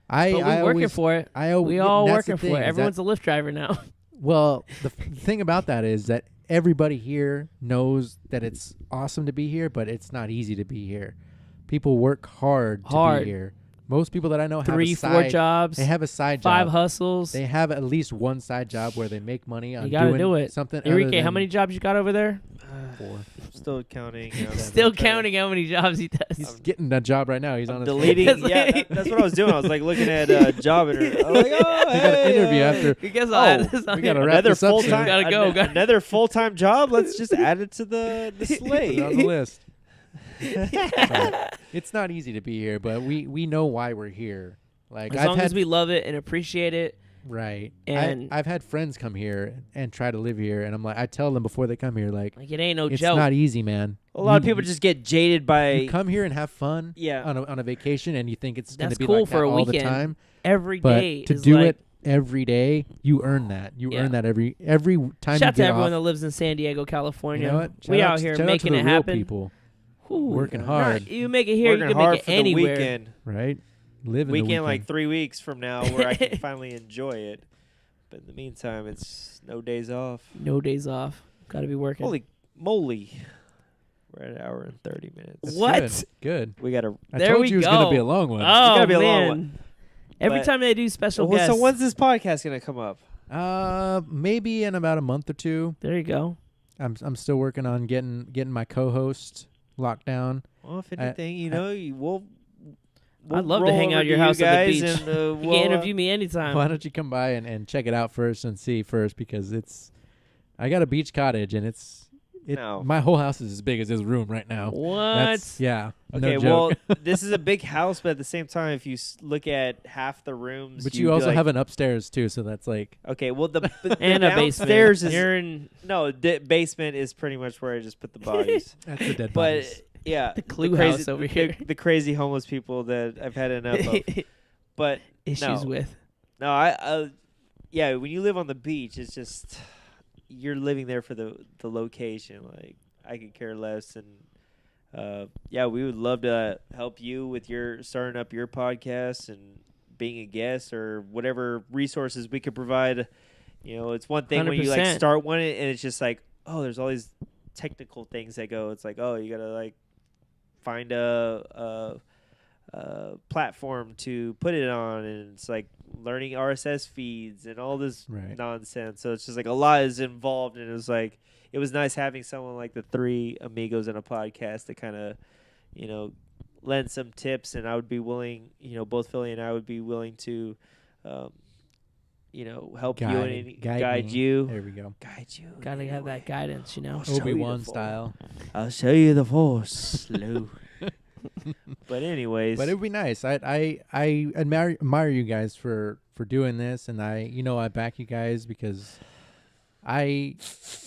But I we're working always, for it. I always, We all that's the working thing, for it. is that- Everyone's a Lyft driver now. Well, the thing about that is that everybody here knows that it's awesome to be here, but it's not easy to be here. People work hard to Hard. be here. Most people that I know have 3, a 4 side, jobs, They have a side 5 job. hustles. They have at least one side job where they make money on You gotta doing do it. something. Enrique, other how than many jobs you got over there? 4. still counting. Still counting how many jobs he does. He's getting that job right now. He's on his deleting. It's Yeah, like- that's what I was doing. I was like looking at job interview. I was like, oh, We got an interview after. I guess I'll add this on we gotta here. wrap another this up full soon. time. Gotta go, guys. Another full time job. Let's just add it to the Put it slate. on the list. So, it's not easy to be here, but we know why we're here. Like As I've long had as we love it and appreciate it. right, And- I've had friends come here and try to live here, and I'm like, I tell them before they come here, like Like, it ain't no it's joke. not easy, man. A lot of You- people just get jaded you by. come here and have fun, Yeah. on a vacation, and you think it's going to That's be cool like for that a all the weekend. time. Every But day to is do like, it every day, you earn that. You Yeah. earn that every time shout you out to get everyone off. that lives in San Diego, California. You know what? We Shout out to- here shout out to making the it real happen. people Ooh, working nah, hard. you make it here, Working you can hard make it for anywhere. the weekend. right? Live in Weekend, the like weekend. 3 weeks from now, where I can finally enjoy it. But in the meantime, it's no days off. No days off. Got to be working. Holy moly! We're at an hour and 30 minutes. That's What? Good. We gotta. I There told we you it was gonna go. be a long one. Oh, gotta be a long man. one. Every But- time they do special Well, guests. so when's this podcast gonna come up? Maybe in about a month or two. There you go. I'm still working on getting my co-host locked down. Well, if I- anything, we'll I'd love to roll hang over out your to house you on the guys beach. And, You we'll, can interview me anytime. Why don't you come by and check it out first and see first, because I got a beach cottage and No. my whole house is as big as this room right now. What? Yeah. Okay, no joke. well, this is a big house, but at the same time, if you look at half the rooms, But you'd you be also like, have an upstairs too, so that's like Okay, well, the And a basement. downstairs is You're in no. The basement is pretty much where I just put the bodies. that's the dead But bodies. yeah, The Clue crazy, house over the- here. The crazy homeless people that I've had enough of. But issues no. with. no, yeah, when you live on the beach, it's just you're living there for the location. Like I could care less, and yeah, we would love to help you with your starting up your podcast and being a guest or whatever resources we could provide. It's one thing when you like 100%. start one and it's just like, oh, there's all these technical things that go. It's like, oh, you gotta like find a platform to put it on, and it's like learning RSS feeds and all this Right. nonsense. So it's just like a lot is involved, and it was nice having someone like the three amigos in a podcast to kind of, lend some tips, and I would be willing, both Philly and I would be willing to, help you and guide me. you. There we go. Guide you. Gotta have that guidance, you know. I'll show you the Obi-Wan Force. style. I'll show you the Force, slow. But anyways, But it would be nice. I admire you guys for doing this, and I back you guys because I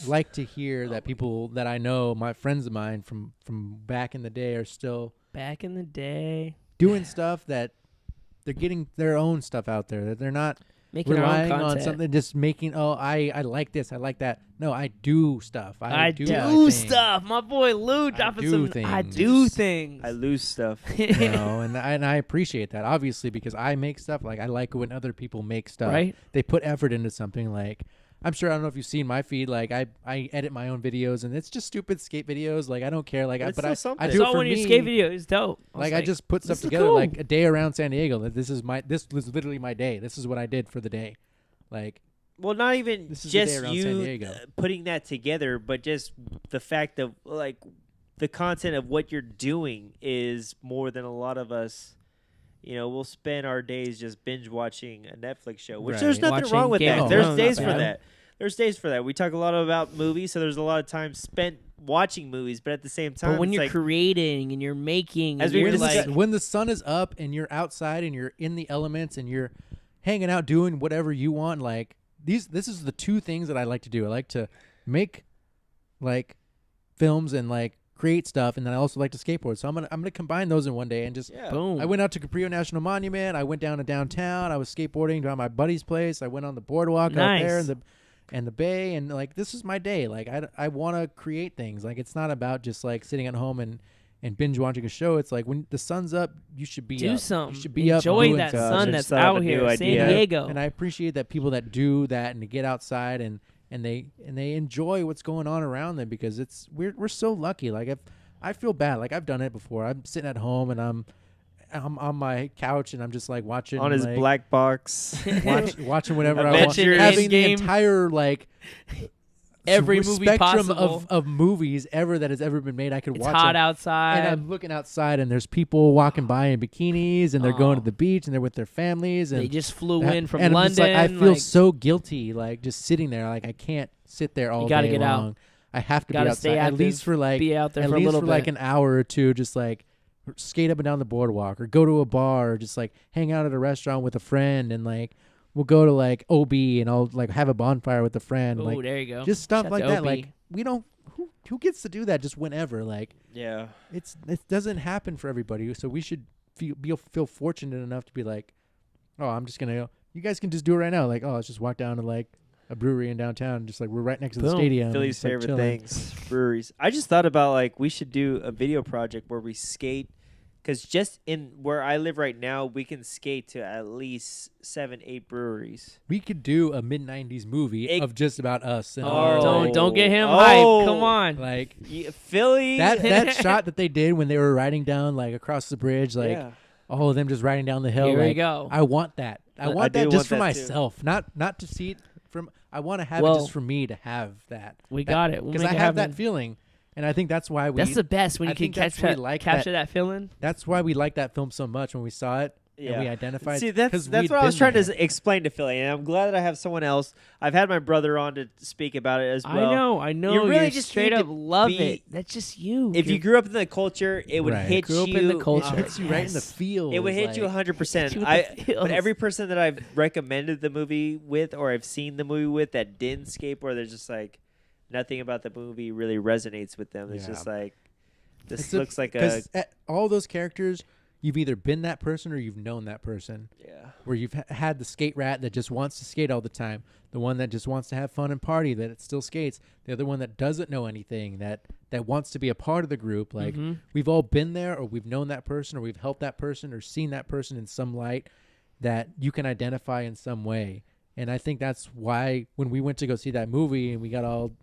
like to hear that people that I know, my friends of mine from back in the day, are still Back in the day, doing stuff that they're getting their own stuff out there, that they're not making our own relying on content. something, just making, I like this, I like that. No, I do stuff. I do do my thing. stuff. My boy Lou dropping do some. I things. do things. I lose stuff. And I appreciate that, obviously, because I make stuff. Like, I like when other people make stuff. Right? They put effort into something. Like, I'm sure, I don't know if you've seen my feed. Like, I edit my own videos, and it's just stupid skate videos. Like, I don't care. Like, But it's but I still I something. do saw it for one of me. your skate videos. It's dope. Like, I just put stuff this is together. cool. Like a day around San Diego. Like, this was literally my day. This is what I did for the day. Like, Well, not even This is the day just around San you Diego. putting that together, but just the fact of like the content of what you're doing is more than a lot of us. We'll spend our days just binge watching a Netflix show, which Right. there's nothing Watching wrong with Game that. of There's Thrones, days not for bad. that. There's days for that. We talk a lot about movies, so there's a lot of time spent watching movies, but at the same time, But when it's you're like, creating and you're making, As and we you're discussed- like, when the sun is up and you're outside and you're in the elements and you're hanging out doing whatever you want, like this is the two things that I like to do. I like to make like films and like create stuff, and then I also like to skateboard. So I'm gonna combine those in one day and just. yeah. boom. I went out to Caprio National Monument. I went down to downtown. I was skateboarding down my buddy's place. I went on the boardwalk out there Nice. and the bay, and like this is my day. Like I want to create things. Like it's not about just like sitting at home and binge watching a show. It's like when the sun's up, you should be do up. something. You should be Enjoy up doing that stuff. sun Just that's thought of out a new here, San idea. Diego. And I appreciate that people that do that and to get outside and they enjoy what's going on around them, because we're so lucky. Like I feel bad. Like I've done it before. I'm sitting at home and I'm on my couch and I'm just like watching on his like, black box. watching whatever I want. Adventure Having the Endgame. entire like every movie spectrum possible. of movies ever that has ever been made. I could It's watch hot them. outside. And I'm looking outside, and there's people walking by in bikinis, and they're going to the beach, and they're with their families. And They just flew in from and I'm London. just like, I feel like, so guilty, like just sitting there. Like I can't sit there all You gotta day get out. long. I have to be Gotta outside stay at least active, for like be out there at for a least little for bit. like an hour or two, just like skate up and down the boardwalk, or go to a bar, or just like hang out at a restaurant with a friend, and like we'll go to like OB, and I'll like have a bonfire with a friend. Oh, like there you go. just stuff Shout like to that. OB. Like we don't. Who gets to do that just whenever? Like Yeah. it doesn't happen for everybody. So we should feel fortunate enough to be like, oh, I'm just gonna go. You guys can just do it right now. Like, oh, let's just walk down to like a brewery in downtown. Just like we're right next to the Boom. stadium. Philly's Just, like, favorite chilling. things, breweries. I just thought about like we should do a video project where we skate, because just in where I live right now, we can skate to at least 7-8 breweries. We could do a mid-90s movie It- of just about us. And Oh. our, Don't get him Oh. hyped. Come on. like Philly. that shot that they did when they were riding down like across the bridge, like yeah. oh, them just riding down the hill. Here we like, go. I want that. I I want do that just want for that too. myself, not to see it from. I want to have it Well, just for me to have that. We got it. We'll Because make I it have happen. that feeling, and I think that's why we. That's the best when I you can think that's catch why we that, like capture that feeling. That's why we liked that film so much when we saw it. Yeah. And we identified. See, that's 'cause that's we'd what I was been trying there. to explain to Philly, and I'm glad that I have someone else. I've had my brother on to speak about it as well. I know. You really You're just straight need up to love be- it. That's just you. If you grew up in the culture, it would Right. hit Grew up you. in the culture. It hits you right in the Yes. feels. It would hit you like- 100%. Hit you with the feels. But every person that I've recommended the movie with, or I've seen the movie with, that didn't skate, or they're just like nothing about the movie really resonates with them. It's Yeah. just like this It's looks like a 'cause all those characters, you've either been that person or you've known that person. yeah. Where you've had the skate rat that just wants to skate all the time, the one that just wants to have fun and party, that it still skates, the other one that doesn't know anything, that wants to be a part of the group. Like we've all been there, or we've known that person, or we've helped that person, or seen that person in some light that you can identify in some way. And I think that's why when we went to go see that movie and we got all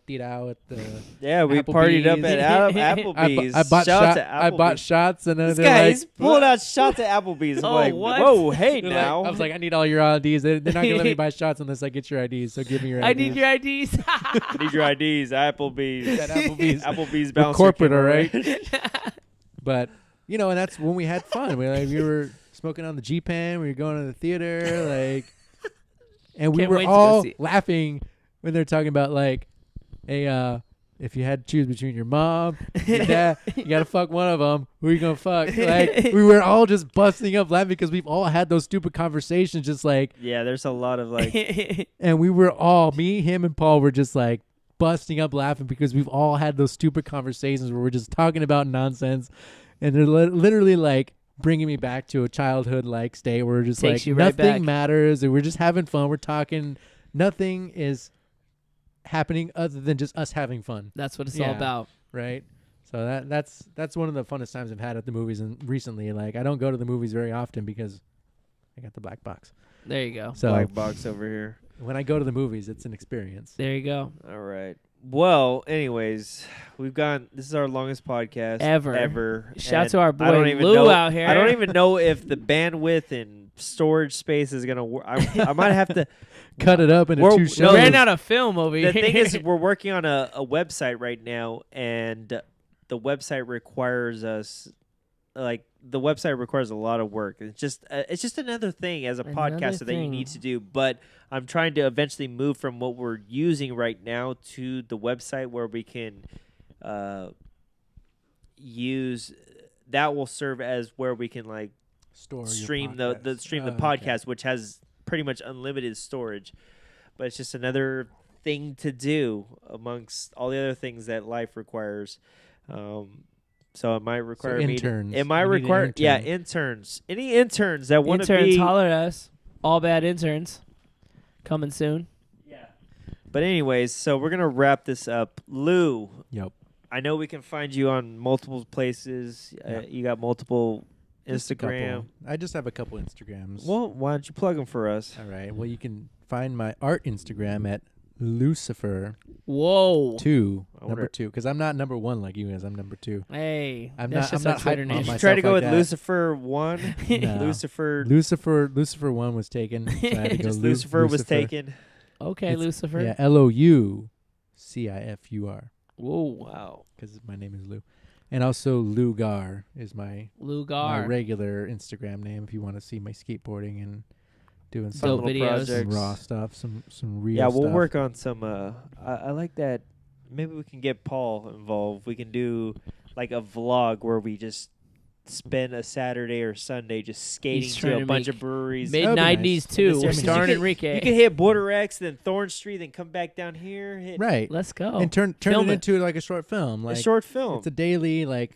teed out at the Yeah, we partied up Applebee's. at Applebee's. I bought Shout out to I bought Applebee's. shots, and then This they're guy like, is pulling out shots at Applebee's. I'm Oh, like, what? whoa, hey they're now. like, I was like, I need all your IDs. They're not gonna let me buy shots unless I get your IDs. So give me your IDs. I need your IDs. I need your IDs. Applebee's. At Applebee's. Applebee's We're bouncer. corporate, came all right? around. But and that's when we had fun. We were smoking on the G-Pan. We were going to the theater, like, and we Can't were wait to go all see it. laughing when they're talking about like, hey, if you had to choose between your mom, your dad, you gotta fuck one of them. Who are you gonna fuck? Like, we were all just busting up laughing because we've all had those stupid conversations, just like, Yeah, there's a lot of like. and we were all, me, him, and Paul were just like busting up laughing because we've all had those stupid conversations where we're just talking about nonsense, and they're literally like bringing me back to a childhood like state where we're just Takes like you right nothing back. matters, and we're just having fun. We're talking, nothing is happening other than just us having fun, That's what it's Yeah. all about. right? So that's one of the funnest times I've had at the movies, and recently, like, I don't go to the movies very often because I got the black box. There you go. So Black box over here. when I go to the movies, it's an experience. There you go. All right. Well, anyways, this is our longest podcast Ever. Shout out and to our I boy don't even Lou know, out here. I don't even know if the bandwidth and storage space is gonna work. I might have to. Cut it up into We're- two no, shows. Ran out of film over The here. thing is, we're working on a website right now, and the website requires us. Like, the website requires a lot of work. It's just another thing as a Another podcaster that you thing. need to do. But I'm trying to eventually move from what we're using right now to the website where we can use that will serve as where we can like Store your stream the podcast. Oh, podcast, which has pretty much unlimited storage. But it's just another thing to do amongst all the other things that life requires. So it might require me. interns. It might You need an require intern. interns. Any interns that want to interns, be. holler at us. All bad interns. Coming soon. But anyways, so we're gonna wrap this up. Lou, Yep. I know we can find you on multiple places. Yeah. You got multiple Just a couple. Instagram. I just have a couple Instagrams. Well, why don't you plug them for us? All right. Well, you can find my art Instagram at Lucifer2, Whoa. number 2, because I'm not number 1 like you guys. I'm number 2. Hey. I'm that's not- just I'm our not Twitter hyping on name. my- Try to myself go like with that. Lucifer 1. No. Lucifer. Lucifer 1 was taken. So I had to go Just Lucifer was taken. Okay, It's- Lucifer. Yeah, LOU CIFUR, Whoa. Wow. because my name is Lou. And also Lugar is my Lugar. regular Instagram name if you want to see my skateboarding and doing Fun Dope some little videos. some projects. raw stuff, some real Yeah, we'll stuff. work on some. I like that. Maybe we can get Paul involved. We can do like a vlog where we just spend a Saturday or Sunday just skating He's to trying a to bunch make of breweries. Mid That'd be 90s nice. too. We're Because you starring could- Enrique. You can hit Border X, then Thorn Street, then come back down here. Hit Right. Let's go. And turn Film it it. into like a short film. Like a short film. it's a daily like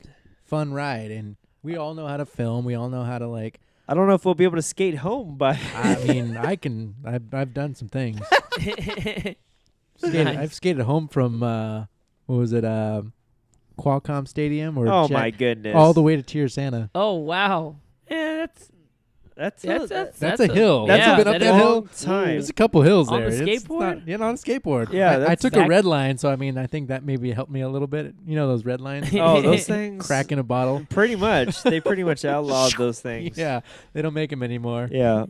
fun ride, and we all know how to film. We all know how to like. I don't know if we'll be able to skate home, but I mean, I can. I've done some things. Nice. I've skated home from what was it? Qualcomm Stadium or oh Jack- my goodness, all the way to Tirsana. Oh wow. Yeah, that's That's a hill. That's yeah, been up that long hill. time. There's a couple hills On there. the It's skateboard? not- yeah, on a skateboard. Yeah, I that's took Zach- a red line, so I mean, I think that maybe helped me a little bit. You know those red lines? Oh, those things. Cracking a bottle. Pretty much. They pretty much outlawed those things. Yeah, they don't make them anymore. Yeah.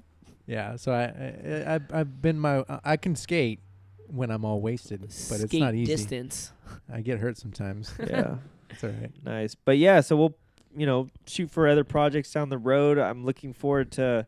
Yeah, so I've been I can skate when I'm all wasted, but it's Skate not easy. distance. I get hurt sometimes. Yeah. It's all right. Nice. But yeah, so we'll, shoot for other projects down the road. I'm looking forward to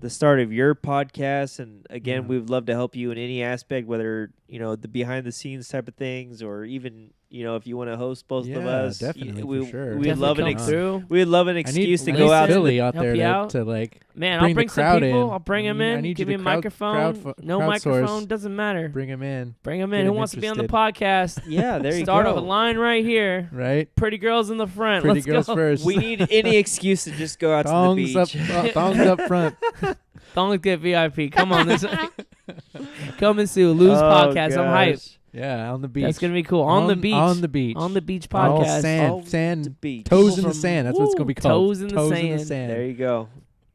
the start of your podcast. And again, Yeah. we would love to help you in any aspect, whether, the behind the scenes type of things or even, if you want to host both of Yeah, us. definitely, for we, sure. We'd Definitely love come an through. we'd love an I excuse need to go out. Philly out help there you out. to like Man, bring I'll bring the some crowd people. in. I'll bring them I in. need Give you me a to microphone. No crowdsource. microphone. Doesn't matter. bring them in, Bring them get in. Who 'em wants to be on the interested. podcast? Yeah, there you Start go. off a line right here. right? Pretty girls in the front. Pretty Let's girls go. first. We need any excuse to just go out thongs to the beach. thongs up front. Thongs get VIP. Come on, this come and see Lou's podcast. I'm hyped. gosh. Yeah, on the beach. That's gonna be cool. On the beach. On the beach. On the beach All podcast. sand. All Sand. the beach. Toes People in the from- sand. That's what it's gonna be called. Toes in the sand. There you go.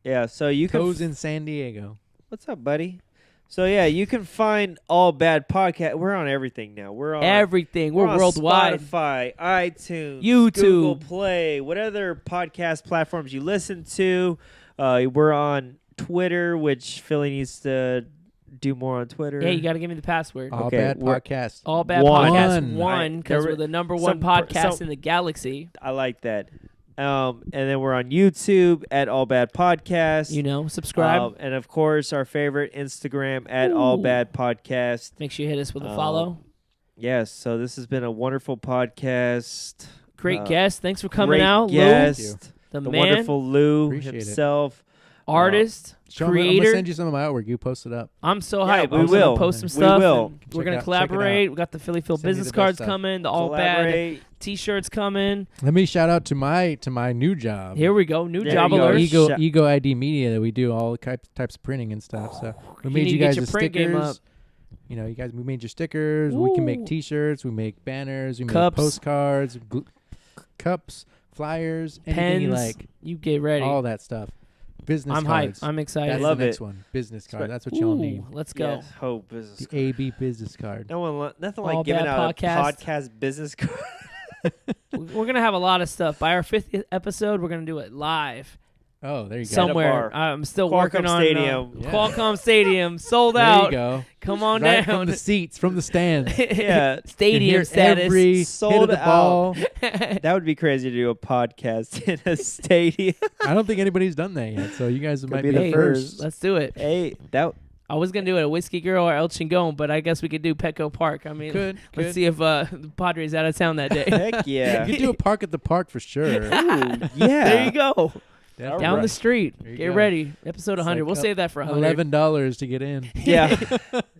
Yeah, so you can. Toes in San Diego. What's up, buddy? So yeah, you can find All Bad Podcast. We're on everything now. We're on Everything. We're on worldwide. Spotify, iTunes, YouTube. Google Play, whatever podcast platforms you listen to. We're on Twitter, which Philly needs to do more on Twitter. Hey, you got to give me the password. All Okay, bad we're- podcast. All Bad One. Podcast One. because There we're the number some one per- podcast some- in the galaxy. I like that. And then we're on YouTube at All Bad Podcast. You know, subscribe. And of course, our favorite Instagram at All Ooh. Bad Podcast. Make sure you hit us with a um, follow. Yes, so this has been a wonderful podcast. Great uh, guest. Thanks for coming Great out, guest, Lou. The the man, wonderful Lou Appreciate it. himself. artist, I'm gonna creator. send you some of my artwork. You post it up. I'm so Yeah, hyped. we I'm gonna will. post some We stuff. will. and Check We're gonna it out. collaborate. We got the Philly Phil Send me business the best cards stuff. coming. The all bad Collaborate. T-shirts coming. Let me shout out to my new job. Here we go. New There job you go. alert. Ego- Ego ID Media that we do all types of printing and stuff. So we You made need you to get guys your the print game up. stickers. You know, we made your stickers. We can Ooh. make T-shirts. We make banners. We Cups. make postcards, cups, flyers, anything Pens. you like. You get ready. All that stuff. Business I'm cards. hyped. I'm excited. That's love the next it. one. Business card. Right. That's what y'all Ooh, need. let's go. Yes, hope business. The AB business card. No one, nothing All like giving Bad out Podcast. a podcast business card. We're gonna have a lot of stuff. By our 50th episode, we're gonna do it live Oh, there you go. somewhere. bar. I'm still Qualcomm working on Stadium. Yeah. Qualcomm Stadium, sold There out. you go. Come on Right down. from the seats, from the stands. Yeah, You can Stadium hear status. every hit Sold of the out. ball. that would be crazy to do a podcast in a stadium. I don't think anybody's done that yet, so you guys might be be the the Hey, first. let's do it. Hey, that I was gonna do it at Whiskey Girl or El Chingon, but I guess we could do Petco Park. I mean, Could. let's see if the Padres out of town that day. heck yeah. You could do a park at the park for sure. Ooh, yeah. There you go. Definitely. Down the right. street. There you Get go. ready. Episode 100. like We'll save that for 100. $11 to get in. Yeah. Oh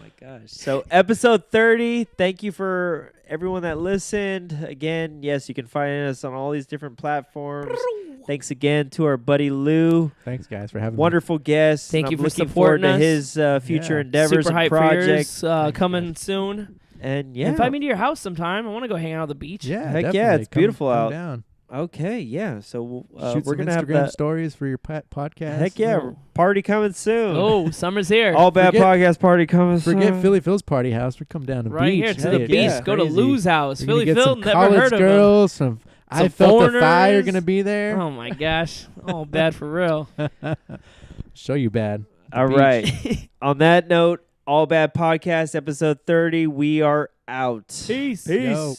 my gosh. So episode 30. Thank you for everyone that listened. Again, yes, you can find us on all these different platforms. Thanks again to our buddy Lou. Thanks, guys, for having Wonderful guest. Thank and you I'm for looking forward supporting to us. his future Yeah. endeavors Super and hype for projects. yours coming soon. And yeah. Invite me to your house sometime. I want to go hang out on the beach. me. Yeah, Heck yeah, definitely. it's beautiful come out. Down. Okay, yeah. So Shoot we're some gonna have Instagram that. stories for your podcast. Heck yeah, Oh. party coming soon. Oh, summer's here. All Bad Forget- Podcast party coming soon. Forget Philly Phil's party house. We come down to right beach. here to Heck the yeah. beach. Go to Crazy. Lou's house. We're gonna Philly get Phil, some never college heard of him. girls. Some I felt the fire foreigners. gonna be there. Oh my gosh. All bad for real. Show you bad. All beach. right. On that note, All Bad Podcast, episode 30. We are out. Peace. Peace. Yo.